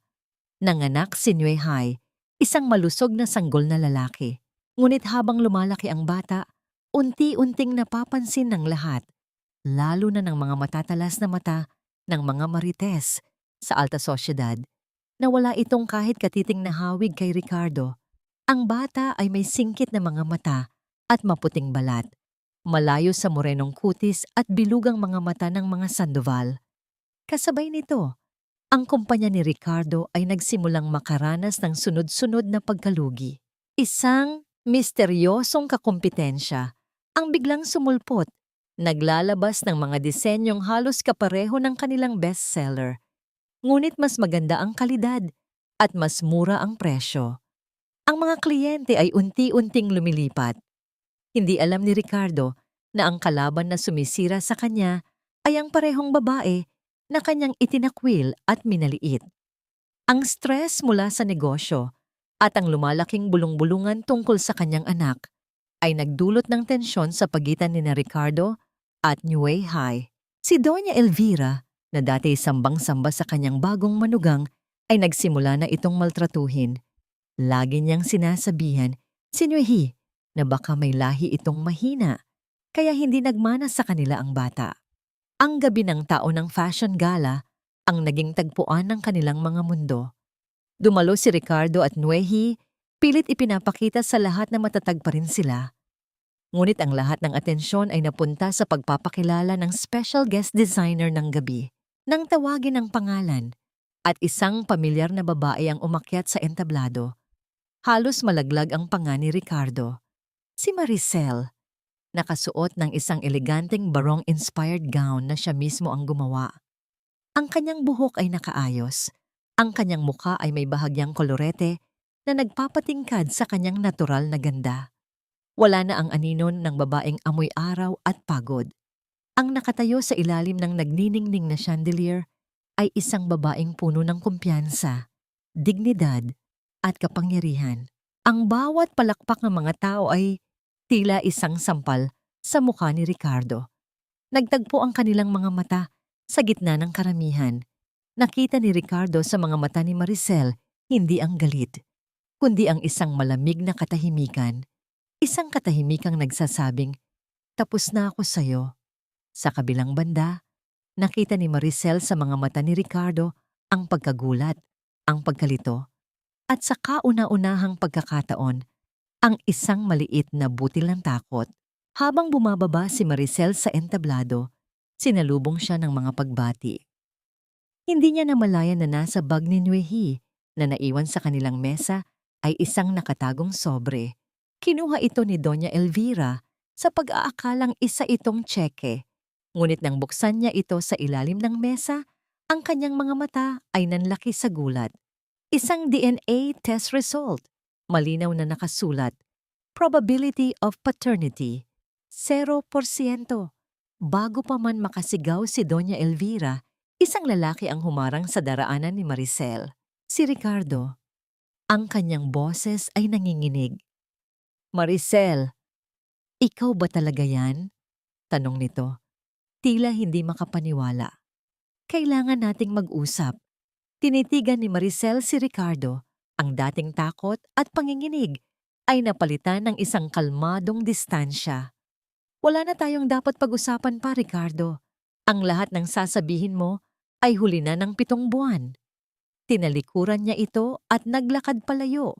Nanganak si Nuehai, isang malusog na sanggol na lalaki. Ngunit habang lumalaki ang bata, unti-unting napapansin ng lahat, lalo na ng mga matatalas na mata ng mga marites sa alta sosyedad, na wala itong kahit katiting na hawig kay Ricardo. Ang bata ay may singkit na mga mata at maputing balat, malayo sa morenong kutis at bilugang mga mata ng mga Sandoval. Kasabay nito, ang kumpanya ni Ricardo ay nagsimulang makaranas ng sunod-sunod na pagkalugi. Isang misteryosong kakumpetensya ang biglang sumulpot, naglalabas ng mga disenyong halos kapareho ng kanilang bestseller. Ngunit mas maganda ang kalidad at mas mura ang presyo. Ang mga kliyente ay unti-unting lumilipat. Hindi alam ni Ricardo na ang kalaban na sumisira sa kanya ay ang parehong babae na kanyang itinakwil at minaliit. Ang stress mula sa negosyo at ang lumalaking bulong-bulungan tungkol sa kanyang anak ay nagdulot ng tensyon sa pagitan ni Ricardo at Nuehai. Si Doña Elvira, na dati sambang-samba sa kanyang bagong manugang, ay nagsimula na itong maltratuhin. Lagi niyang sinasabihan si Nuehai na baka may lahi itong mahina, kaya hindi nagmana sa kanila ang bata. Ang gabi ng taon ng fashion gala ang naging tagpuan ng kanilang mga mundo. Dumalo si Ricardo at Nuehai, pilit ipinapakita sa lahat na matatag pa rin sila. Ngunit ang lahat ng atensyon ay napunta sa pagpapakilala ng special guest designer ng gabi. Nang tawagin ang pangalan at isang pamilyar na babae ang umakyat sa entablado, halos malaglag ang panga ni Ricardo. Si Maricel, nakasuot ng isang eleganteng barong-inspired gown na siya mismo ang gumawa. Ang kanyang buhok ay nakaayos. Ang kanyang mukha ay may bahagyang kolorete na nagpapatingkad sa kanyang natural na ganda. Wala na ang aninon ng babaeng amoy araw at pagod. Ang nakatayo sa ilalim ng nagniningning na chandelier ay isang babaeng puno ng kumpiyansa, dignidad at kapangyarihan. Ang bawat palakpak ng mga tao ay tila isang sampal sa mukha ni Ricardo. Nagtagpo ang kanilang mga mata sa gitna ng karamihan. Nakita ni Ricardo sa mga mata ni Maricel hindi ang galit, kundi ang isang malamig na katahimikan. Isang katahimikang nagsasabing, "Tapos na ako sa'yo." Sa kabilang banda, nakita ni Maricel sa mga mata ni Ricardo ang pagkagulat, ang pagkalito, at sa kauna-unahang pagkakataon, ang isang maliit na butil ng takot. Habang bumababa si Maricel sa entablado, sinalubong siya ng mga pagbati. Hindi niya namalayan na nasa bag ni Nuehai na naiwan sa kanilang mesa ay isang nakatagong sobre. Kinuha ito ni Doña Elvira sa pag-aakalang isa itong tseke. Ngunit nang buksan niya ito sa ilalim ng mesa, ang kanyang mga mata ay nanlaki sa gulat. Isang DNA test result. Malinaw na nakasulat. Probability of paternity, 0%. Bago pa man makasigaw si Doña Elvira, isang lalaki ang humarang sa daraanan ni Maricel. Si Ricardo. Ang kanyang boses ay nanginginig. Maricel, ikaw ba talaga yan? Tanong nito. Tila hindi makapaniwala. Kailangan nating mag-usap. Tinitigan ni Maricel si Ricardo. Ang dating takot at panginginig ay napalitan ng isang kalmadong distansya. Wala na tayong dapat pag-usapan pa, Ricardo. Ang lahat ng sasabihin mo ay huli na ng 7 buwan. Tinalikuran niya ito at naglakad palayo.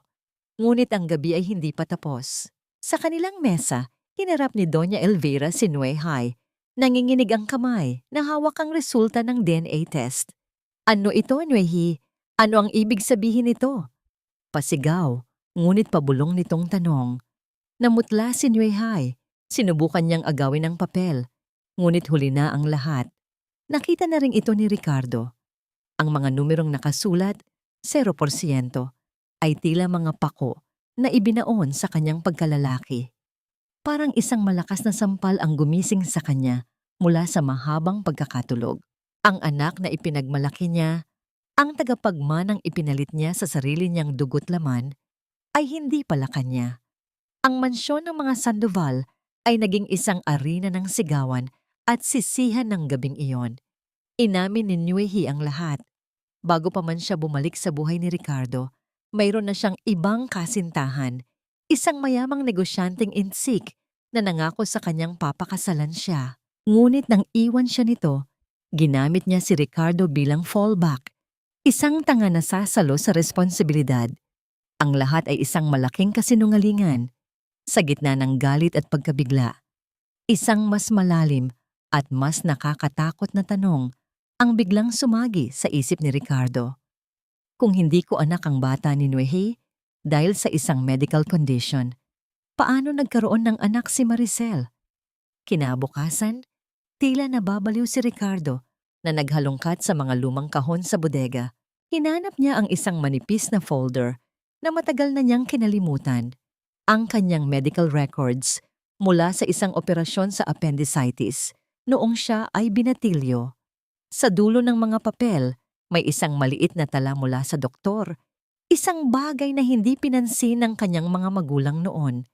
Ngunit ang gabi ay hindi pa tapos. Sa kanilang mesa, hinarap ni Doña Elvira si Nuehay. Nanginginig ang kamay na hawak ang resulta ng DNA test. Ano ito, Nuehi? Ano ang ibig sabihin nito? Pasigaw, ngunit pabulong nitong tanong. Namutla si Nuehay. Sinubukan niyang agawin ang papel, ngunit huli na ang lahat. Nakita na rin ito ni Ricardo. Ang mga numerong nakasulat, 0%, ay tila mga pako na ibinaon sa kanyang pagkalalaki. Parang isang malakas na sampal ang gumising sa kanya mula sa mahabang pagkakatulog. Ang anak na ipinagmalaki niya, ang tagapagmanang ipinalit niya sa sarili niyang dugot laman, ay hindi pala kanya. Ang mansyon ng mga Sandoval ay naging isang arena ng sigawan at sisihan ng gabing iyon. Inamin ni Nuehi ang lahat. Bago pa man siya bumalik sa buhay ni Ricardo, mayroon na siyang ibang kasintahan, isang mayamang negosyanteng insik na nangako sa kanyang papakasalan siya. Ngunit nang iwan siya nito, ginamit niya si Ricardo bilang fallback, isang tanga na sasalo sa responsibilidad. Ang lahat ay isang malaking kasinungalingan. Sa gitna ng galit at pagkabigla, isang mas malalim at mas nakakatakot na tanong ang biglang sumagi sa isip ni Ricardo. Kung hindi ko anak ang bata ni Nuehi dahil sa isang medical condition, paano nagkaroon ng anak si Maricel? Kinabukasan, tila nababaliw si Ricardo na naghalongkat sa mga lumang kahon sa bodega. Hinanap niya ang isang manipis na folder na matagal na niyang kinalimutan. Ang kanyang medical records mula sa isang operasyon sa appendicitis noong siya ay binatilyo. Sa dulo ng mga papel, may isang maliit na tala mula sa doktor, isang bagay na hindi pinansin ng kanyang mga magulang noon.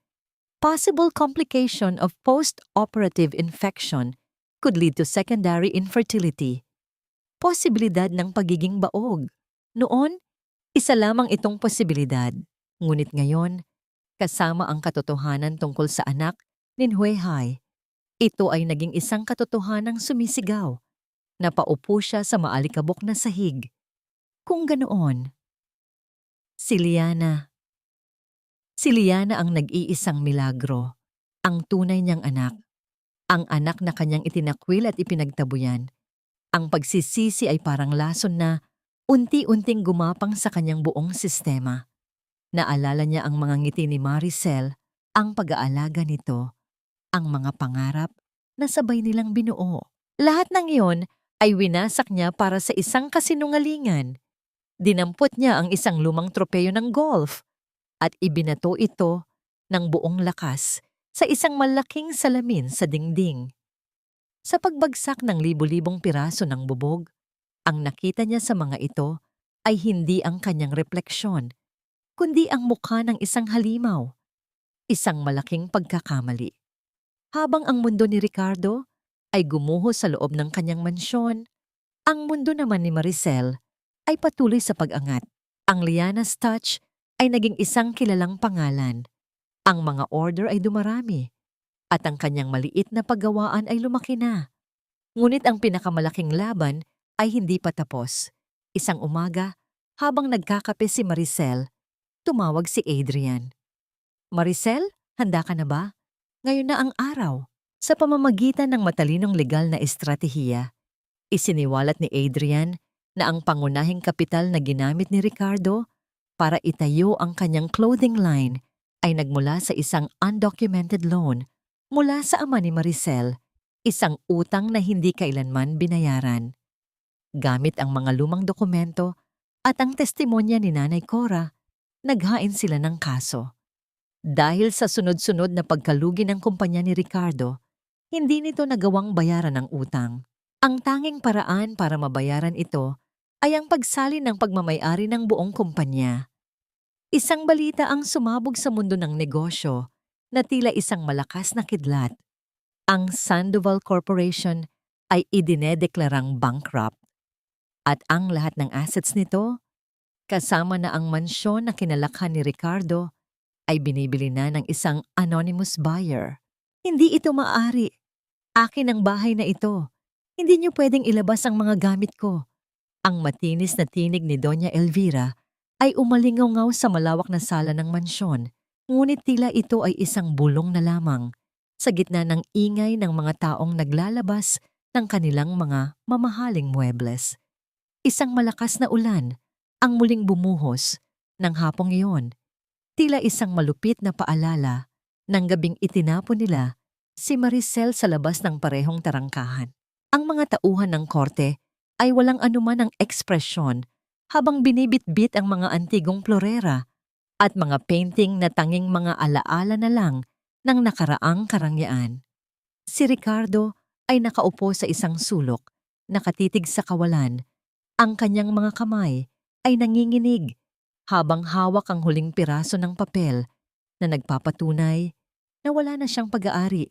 Possible complication of post-operative infection could lead to secondary infertility. Posibilidad ng pagiging baog. Noon, isa lamang itong posibilidad. Ngunit ngayon, kasama ang katotohanan tungkol sa anak ni Nuehay, ito ay naging isang katotohanang sumisigaw. Napaupo siya sa maalikabok na sahig. Kung ganoon, si Liana. Si Liana ang nag-iisang milagro, ang tunay niyang anak, ang anak na kanyang itinakwil at ipinagtabuyan. Ang pagsisisi ay parang lason na unti-unting gumapang sa kanyang buong sistema. Naalala niya ang mga ngiti ni Maricel, ang pag-aalaga nito, ang mga pangarap na sabay nilang binuo. Lahat ng iyon ay winasak niya para sa isang kasinungalingan. Dinampot niya ang isang lumang tropeyo ng golf at ibinato ito ng buong lakas sa isang malaking salamin sa dingding. Sa pagbagsak ng libu-libong piraso ng bubog, ang nakita niya sa mga ito ay hindi ang kanyang refleksyon, kundi ang mukha ng isang halimaw, isang malaking pagkakamali. Habang ang mundo ni Ricardo ay gumuho sa loob ng kanyang mansyon, ang mundo naman ni Maricel ay patuloy sa pag-angat. Ang Liana's Touch ay naging isang kilalang pangalan. Ang mga order ay dumarami, at ang kanyang maliit na paggawaan ay lumaki na. Ngunit ang pinakamalaking laban ay hindi pa tapos. Isang umaga, habang nagkakape si Maricel, tumawag si Adrian. Maricel, handa ka na ba? Ngayon na ang araw. Sa pamamagitan ng matalinong legal na estratehiya, isiniwalat ni Adrian na ang pangunahing kapital na ginamit ni Ricardo para itayo ang kanyang clothing line ay nagmula sa isang undocumented loan mula sa ama ni Maricel, isang utang na hindi kailanman binayaran. Gamit ang mga lumang dokumento at ang testimonya ni Nanay Cora, naghain sila ng kaso. Dahil sa sunod-sunod na pagkalugi ng kumpanya ni Ricardo, hindi nito nagawang bayaran ang utang. Ang tanging paraan para mabayaran ito ay ang pagsalin ng pagmamay-ari ng buong kumpanya. Isang balita ang sumabog sa mundo ng negosyo na tila isang malakas na kidlat. Ang Sandoval Corporation ay idinedeklarang bankrupt at ang lahat ng assets nito, kasama na ang mansyon na kinalakhan ni Ricardo, ay binibili na ng isang anonymous buyer. Hindi ito maaari. Akin ang bahay na ito. Hindi niyo pwedeng ilabas ang mga gamit ko. Ang matinis na tinig ni Doña Elvira ay umalingaw-ngaw sa malawak na sala ng mansyon, ngunit tila ito ay isang bulong na lamang sa gitna ng ingay ng mga taong naglalabas ng kanilang mga mamahaling muebles. Isang malakas na ulan ang muling bumuhos ng hapong iyon. Tila isang malupit na paalala ng gabing itinapon nila si Maricel sa labas ng parehong tarangkahan. Ang mga tauhan ng korte ay walang anuman ng ekspresyon habang binibitbit ang mga antigong florera at mga painting na tanging mga alaala na lang ng nakaraang karangyaan. Si Ricardo ay nakaupo sa isang sulok, nakatitig sa kawalan. Ang kanyang mga kamay ay nanginginig habang hawak ang huling piraso ng papel na nagpapatunay na wala na siyang pag-aari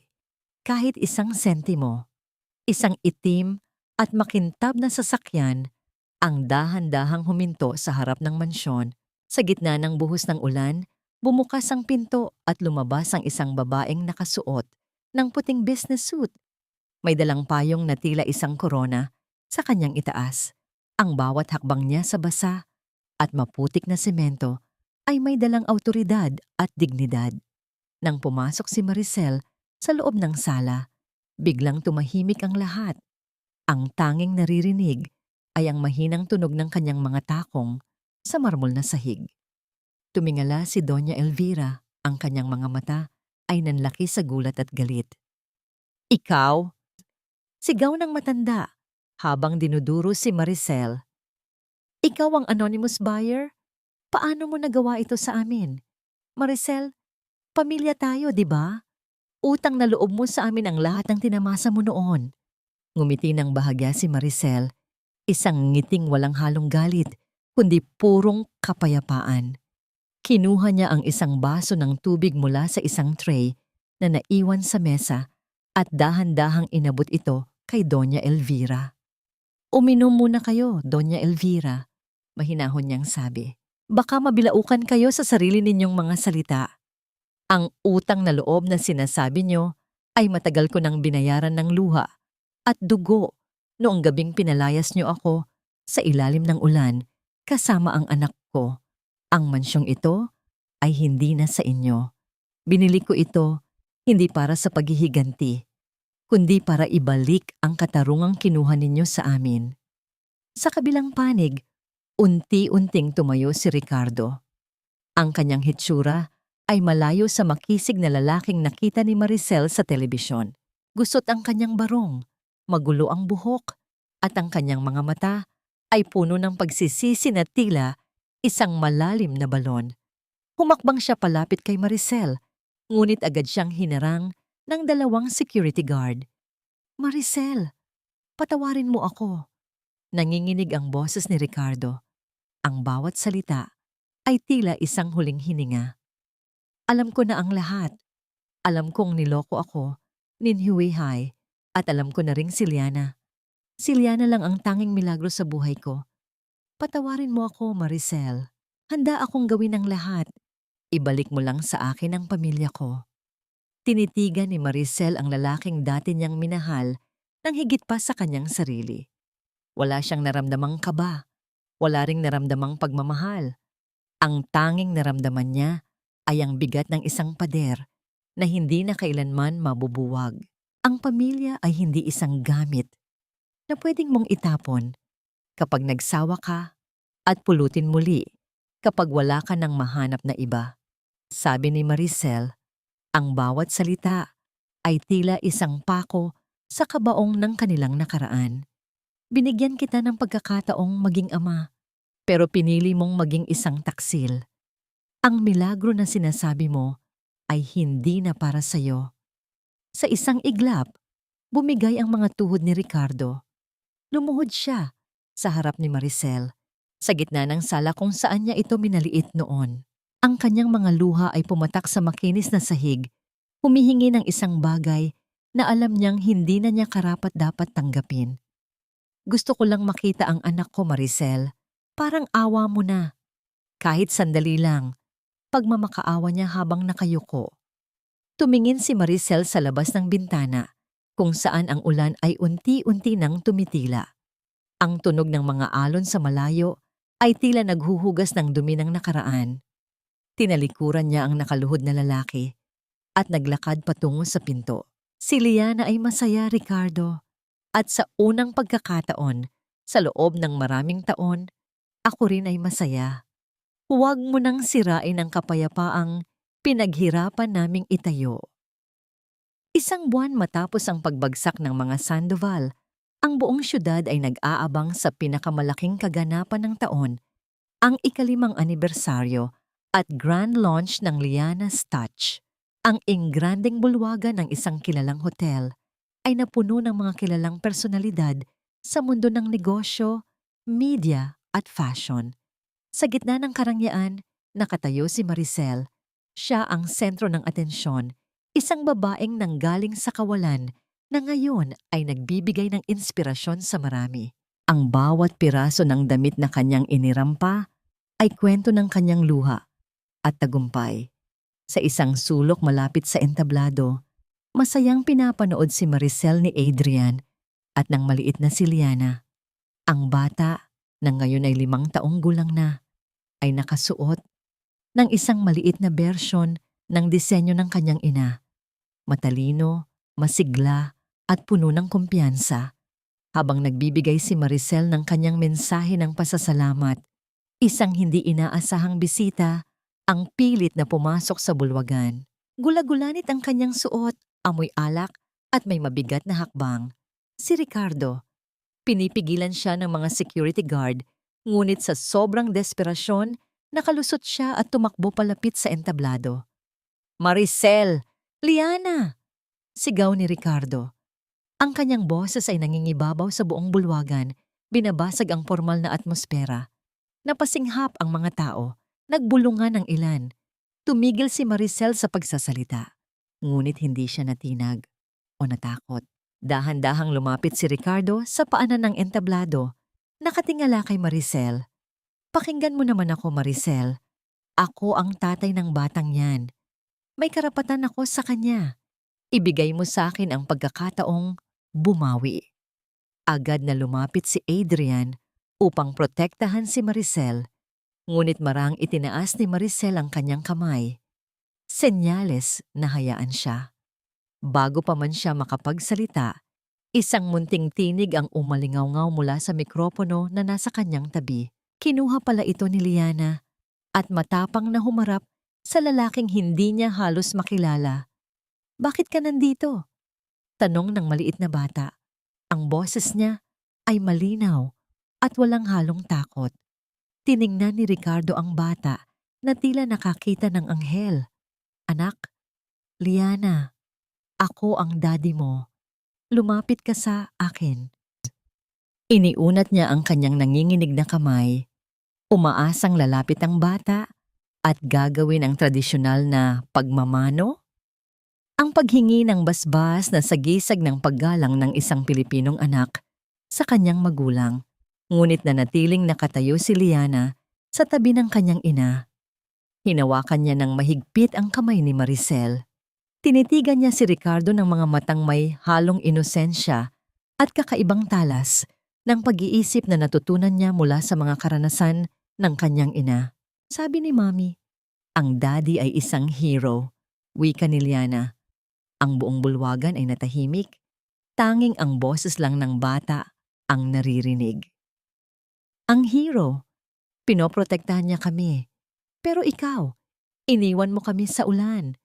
kahit isang sentimo. Isang itim at makintab na sasakyan ang dahan-dahang huminto sa harap ng mansyon. Sa gitna ng buhos ng ulan, bumukas ang pinto at lumabas ang isang babaeng nakasuot ng puting business suit. May dalang payong na tila isang korona sa kanyang itaas. Ang bawat hakbang niya sa basa at maputik na semento ay may dalang awtoridad at dignidad. Nang pumasok si Maricel sa loob ng sala, biglang tumahimik ang lahat. Ang tanging naririnig ay ang mahinang tunog ng kanyang mga takong sa marmol na sahig. Tumingala si Doña Elvira, ang kanyang mga mata ay nanlaki sa gulat at galit. "Ikaw?" Sigaw ng matanda habang dinuduro si Maricel. "Ikaw ang anonymous buyer? Paano mo nagawa ito sa amin? Maricel, pamilya tayo, di ba? Utang na loob mo sa amin ang lahat ng tinamasa mo noon." Ngumiti ng bahagya si Maricel, isang ngiting walang halong galit, kundi purong kapayapaan. Kinuha niya ang isang baso ng tubig mula sa isang tray na naiwan sa mesa at dahan-dahang inabot ito kay Doña Elvira. "Uminom muna kayo, Doña Elvira," mahinahon niyang sabi. "Baka mabilaukan kayo sa sarili ninyong mga salita. Ang utang na loob na sinasabi niyo ay matagal ko nang binayaran ng luha at dugo noong gabing pinalayas niyo ako sa ilalim ng ulan kasama ang anak ko. Ang mansyong ito ay hindi na sa inyo. Binili ko ito hindi para sa paghihiganti, kundi para ibalik ang katarungang kinuha ninyo sa amin." Sa kabilang panig, unti-unting tumayo si Ricardo. Ang kanyang hitsura ay malayo sa makisig na lalaking nakita ni Maricel sa telebisyon. Gusot ang kanyang barong, magulo ang buhok, at ang kanyang mga mata ay puno ng pagsisisi na tila isang malalim na balon. Humakbang siya palapit kay Maricel, ngunit agad siyang hinarang ng dalawang security guard. "Maricel, patawarin mo ako." Nanginginig ang boses ni Ricardo. Ang bawat salita ay tila isang huling hininga. "Alam ko na ang lahat. Alam kong niloko ako, ninhiwihay, at alam ko na ring si Liana. Si Liana lang ang tanging milagro sa buhay ko. Patawarin mo ako, Maricel. Handa akong gawin ang lahat. Ibalik mo lang sa akin ang pamilya ko." Tinitigan ni Maricel ang lalaking dati niyang minahal nang higit pa sa kanyang sarili. Wala siyang naramdamang kaba, wala ring naramdamang pagmamahal. Ang tanging naramdaman niya ay ang bigat ng isang pader na hindi na kailanman mabubuwag. Ang pamilya ay hindi isang gamit na pwedeng mong itapon kapag nagsawa ka at pulutin muli kapag wala ka ng mahanap na iba. Sabi ni Maricel, ang bawat salita ay tila isang pako sa kabaong ng kanilang nakaraan. Binigyan kita ng pagkakataong maging ama, pero pinili mong maging isang taksil. Ang milagro na sinasabi mo ay hindi na para sa'yo. Sa isang iglap, bumigay ang mga tuhod ni Ricardo. Lumuhod siya sa harap ni Maricel, sa gitna ng sala kung saan niya ito minaliit noon. Ang kanyang mga luha ay pumatak sa makinis na sahig, humihingi ng isang bagay na alam niyang hindi na niya karapat-dapat tanggapin. Gusto ko lang makita ang anak ko, Maricel. Parang awa mo na. Kahit sandali lang, pagmamakaawa niya habang nakayuko. Tumingin si Maricel sa labas ng bintana, kung saan ang ulan ay unti-unti nang tumitila. Ang tunog ng mga alon sa malayo ay tila naghuhugas ng dumi ng nakaraan. Tinalikuran niya ang nakaluhod na lalaki at naglakad patungo sa pinto. Si Liana ay masaya, Ricardo. At sa unang pagkakataon, sa loob ng maraming taon, ako rin ay masaya. Huwag mo nang sirain ang kapayapaang pinaghirapan naming itayo. Isang buwan matapos ang pagbagsak ng mga Sandoval, ang buong syudad ay nag-aabang sa pinakamalaking kaganapan ng taon, ang ika-5 anibersaryo at grand launch ng Liana's Touch. Ang ingranding bulwagan ng isang kilalang hotel ay napuno ng mga kilalang personalidad sa mundo ng negosyo, media at fashion. Sa gitna ng karangyaan, nakatayo si Maricel. Siya ang sentro ng atensyon, isang babaeng nanggaling sa kawalan na ngayon ay nagbibigay ng inspirasyon sa marami. Ang bawat piraso ng damit na kanyang inirampa ay kwento ng kanyang luha at tagumpay. Sa isang sulok malapit sa entablado, masayang pinapanood si Maricel ni Adrian at ng maliit na si Liana. Ang bata, na ngayon ay 5 taong gulang na, ay nakasuot ng isang maliit na bersyon ng disenyo ng kanyang ina. Matalino, masigla, at puno ng kumpiyansa. Habang nagbibigay si Maricel ng kanyang mensahe ng pasasalamat, isang hindi inaasahang bisita ang pilit na pumasok sa bulwagan. Gula-gulanit ang kanyang suot, amoy alak at may mabigat na hakbang. Si Ricardo. Pinipigilan siya ng mga security guard, ngunit sa sobrang desperasyon, nakalusot siya at tumakbo palapit sa entablado. Maricel! Liana! Sigaw ni Ricardo. Ang kanyang boses ay nangingibabaw sa buong bulwagan, binabasag ang formal na atmosfera. Napasinghap ang mga tao, nagbulungan ang ilan. Tumigil si Maricel sa pagsasalita, ngunit hindi siya natinag o natakot. Dahan-dahang lumapit si Ricardo sa paanan ng entablado. Nakatingala kay Maricel. Pakinggan mo naman ako, Maricel. Ako ang tatay ng batang yan. May karapatan ako sa kanya. Ibigay mo sa akin ang pagkakataong bumawi. Agad na lumapit si Adrian upang protektahan si Maricel, ngunit marang itinaas ni Maricel ang kanyang kamay. Senyales na hayaan siya. Bago pa man siya makapagsalita, isang munting tinig ang umalingaw-ngaw mula sa mikropono na nasa kanyang tabi. Kinuha pala ito ni Liana at matapang na humarap sa lalaking hindi niya halos makilala. Bakit ka nandito? Tanong ng maliit na bata. Ang boses niya ay malinaw at walang halong takot. Tiningnan ni Ricardo ang bata na tila nakakita ng anghel. Anak, Liana, ako ang daddy mo. Lumapit ka sa akin. Iniunat niya ang kanyang nanginginig na kamay. Umaasang lalapit ang bata at gagawin ang tradisyonal na pagmamano. Ang paghingi ng basbas na sagisag ng paggalang ng isang Pilipinong anak sa kanyang magulang. Ngunit nanatiling nakatayo si Liana sa tabi ng kanyang ina. Hinawakan niya ng mahigpit ang kamay ni Maricel. Tinitigan niya si Ricardo ng mga matang may halong inosensya at kakaibang talas ng pag-iisip na natutunan niya mula sa mga karanasan ng kanyang ina. Sabi ni Mami, ang daddy ay isang hero, wika ni Liana. Ang buong bulwagan ay natahimik, tanging ang boses lang ng bata ang naririnig. Ang hero, pinoprotektahan niya kami. Pero ikaw, Iniwan mo kami sa ulan.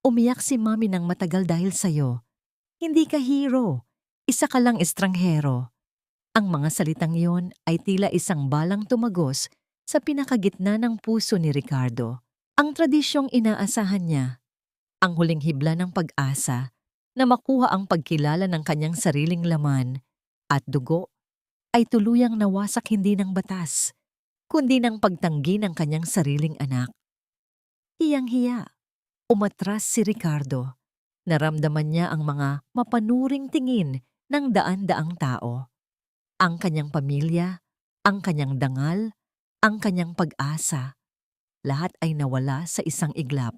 Umiyak si Mami ng matagal dahil sa'yo. Hindi ka hero. Isa ka lang estranghero. Ang mga salitang iyon ay tila isang balang tumagos sa pinakagitna ng puso ni Ricardo. Ang tradisyong inaasahan niya, ang huling hibla ng pag-asa na makuha ang pagkilala ng kanyang sariling laman at dugo ay tuluyang nawasak hindi ng batas, kundi ng pagtanggi ng kanyang sariling anak. Hiyang-hiya, umatras si Ricardo. Naramdaman niya ang mga mapanuring tingin ng daan-daang tao. Ang kanyang pamilya, ang kanyang dangal, ang kanyang pag-asa. Lahat ay nawala sa isang iglap.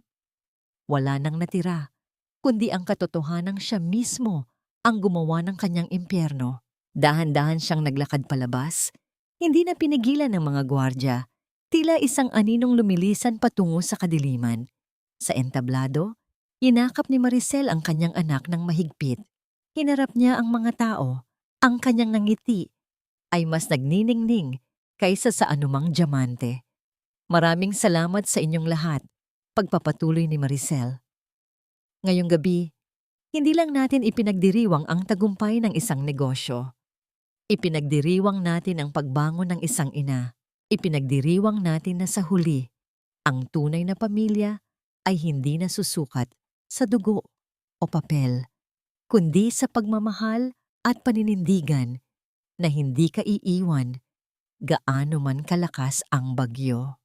Wala nang natira, kundi ang katotohanang siya mismo ang gumawa ng kanyang impyerno. Dahan-dahan siyang naglakad palabas, hindi na pinigilan ng mga gwardya, tila isang aninong lumilisan patungo sa kadiliman. Sa entablado, inakap ni Maricel ang kanyang anak ng mahigpit. Hinarap niya ang mga tao, ang kanyang ngiti ay mas nagniningning kaysa sa anumang diamante. Maraming salamat sa inyong lahat, pagpapatuloy ni Maricel. Ngayong gabi, hindi lang natin ipinagdiriwang ang tagumpay ng isang negosyo. Ipinagdiriwang natin ang pagbangon ng isang ina. Ipinagdiriwang natin na sa huli, ang tunay na pamilya ay hindi nasusukat sa dugo o papel, kundi sa pagmamahal at paninindigan na hindi ka iiwan gaano man kalakas ang bagyo.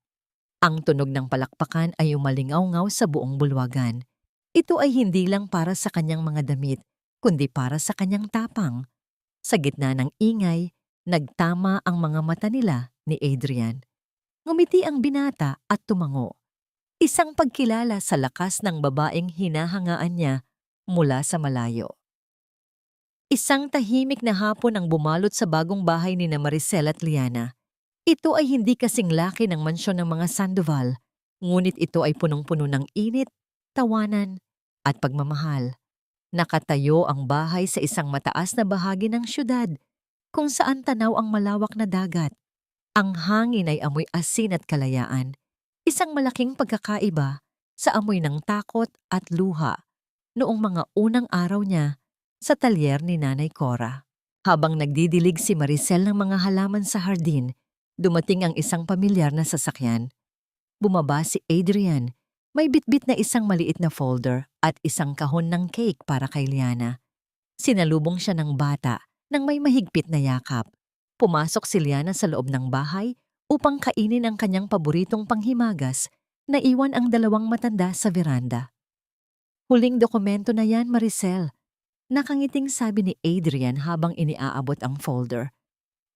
Ang tunog ng palakpakan ay umalingaw-ngaw sa buong bulwagan. Ito ay hindi lang para sa kanyang mga damit, kundi para sa kanyang tapang. Sa gitna ng ingay, nagtama ang mga mata nila ni Adrian. Ngumiti ang binata at tumango. Isang pagkilala sa lakas ng babaeng hinahangaan niya mula sa malayo. Isang tahimik na hapon ang bumalot sa bagong bahay ni Maricel at Liana. Ito ay hindi kasing laki ng mansyon ng mga Sandoval, ngunit ito ay punong-puno ng init, tawanan, at pagmamahal. Nakatayo ang bahay sa isang mataas na bahagi ng syudad, kung saan tanaw ang malawak na dagat. Ang hangin ay amoy asin at kalayaan, isang malaking pagkakaiba sa amoy ng takot at luha noong mga unang araw niya sa talyer ni Nanay Cora. Habang nagdidilig si Maricel ng mga halaman sa hardin, dumating ang isang pamilyar na sasakyan. Bumaba si Adrian, may bitbit na isang maliit na folder at isang kahon ng cake para kay Liana. Sinalubong siya ng bata nang may mahigpit na yakap. Pumasok si Liana sa loob ng bahay upang kainin ang kanyang paboritong panghimagas na iwan ang dalawang matanda sa veranda. Huling dokumento na yan, Maricel. Nakangiting sabi ni Adrian habang iniaabot ang folder.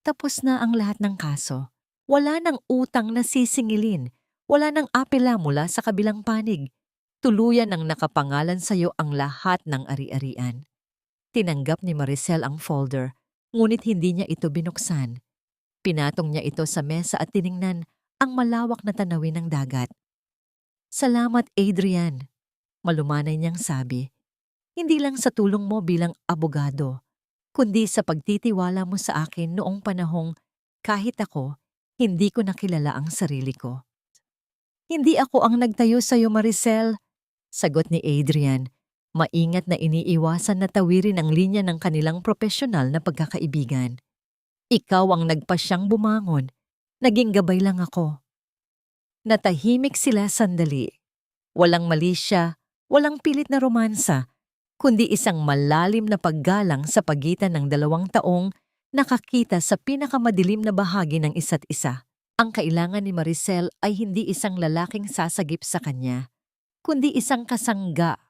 Tapos na ang lahat ng kaso. Wala nang utang na sisingilin. Wala nang apela mula sa kabilang panig. Tuluyan ang nakapangalan sa iyo ang lahat ng ari-arian. Tinanggap ni Maricel ang folder, ngunit hindi niya ito binuksan. Pinatong niya ito sa mesa at tiningnan ang malawak na tanawin ng dagat. Salamat, Adrian. Malumanay niyang sabi. Hindi lang sa tulong mo bilang abogado, kundi sa pagtitiwala mo sa akin noong panahong kahit ako, hindi ko nakilala ang sarili ko. Hindi ako ang nagtayo sa iyo, Maricel, sagot ni Adrian. Maingat na iniiwasan na tawirin ang linya ng kanilang propesyonal na pagkakaibigan. Ikaw ang nagpasyang bumangon, naging gabay lang ako. Natahimik sila sandali. Walang mali siya, walang pilit na romansa, kundi isang malalim na paggalang sa pagitan ng dalawang taong nakakita sa pinakamadilim na bahagi ng isa't isa. Ang kailangan ni Maricel ay hindi isang lalaking sasagip sa kanya, kundi isang kasangga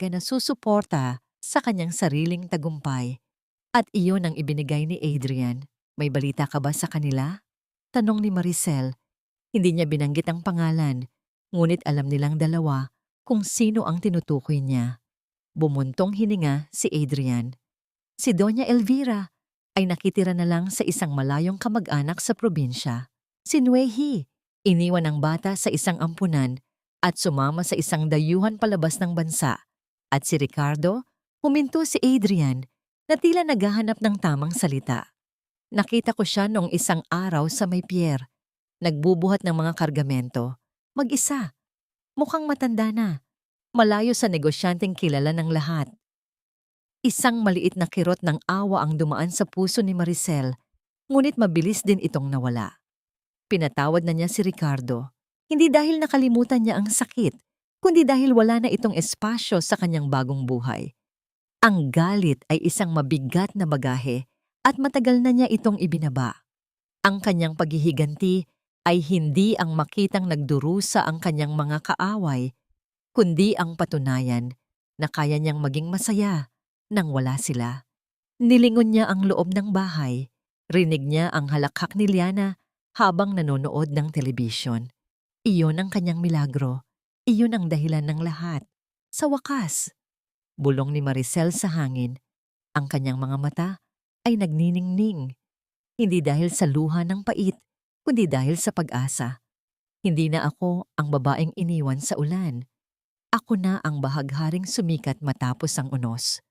na susuporta sa kanyang sariling tagumpay. At iyon ang ibinigay ni Adrian. May balita ka ba sa kanila? Tanong ni Maricel. Hindi niya binanggit ang pangalan, ngunit alam nilang dalawa kung sino ang tinutukoy niya. Bumuntong hininga si Adrian. Si Doña Elvira ay nakitira na lang sa isang malayong kamag-anak sa probinsya. Si Nuehi, iniwan ang bata sa isang ampunan at sumama sa isang dayuhan palabas ng bansa. At si Ricardo, huminto si Adrian na tila naghahanap ng tamang salita. Nakita ko siya noong isang araw sa May Pier, nagbubuhat ng mga kargamento, mag-isa. Mukhang matanda na, malayo sa negosyanteng kilala ng lahat. Isang maliit na kirot ng awa ang dumaan sa puso ni Maricel, ngunit mabilis din itong nawala. Pinatawad na niya si Ricardo, hindi dahil nakalimutan niya ang sakit, kundi dahil wala na itong espasyo sa kanyang bagong buhay. Ang galit ay isang mabigat na bagahe at matagal na niya itong ibinaba. Ang kanyang paghihiganti ay hindi ang makitang nagdurusa ang kanyang mga kaaway, kundi ang patunayan na kaya niyang maging masaya nang wala sila. Nilingon niya ang loob ng bahay, rinig niya ang halakhak ni Liana habang nanonood ng telebisyon. Iyon ang kanyang milagro, iyon ang dahilan ng lahat. Sa wakas, bulong ni Maricel sa hangin, ang kanyang mga mata ay nagniningning. Hindi dahil sa luha ng pait, kundi dahil sa pag-asa. Hindi na ako ang babaeng iniwan sa ulan. Ako na ang bahagharing sumikat matapos ang unos.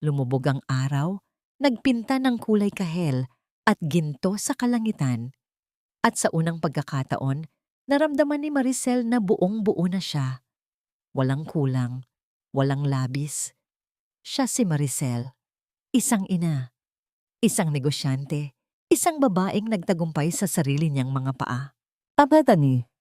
Lumubog ang araw, nagpinta ng kulay kahel at ginto sa kalangitan. At sa unang pagkakataon, naramdaman ni Maricel na buong-buo na siya. Walang kulang, walang labis. Siya si Maricel, isang ina, isang negosyante, isang babaeng nagtagumpay sa sarili niyang mga paa. Tama, Tani.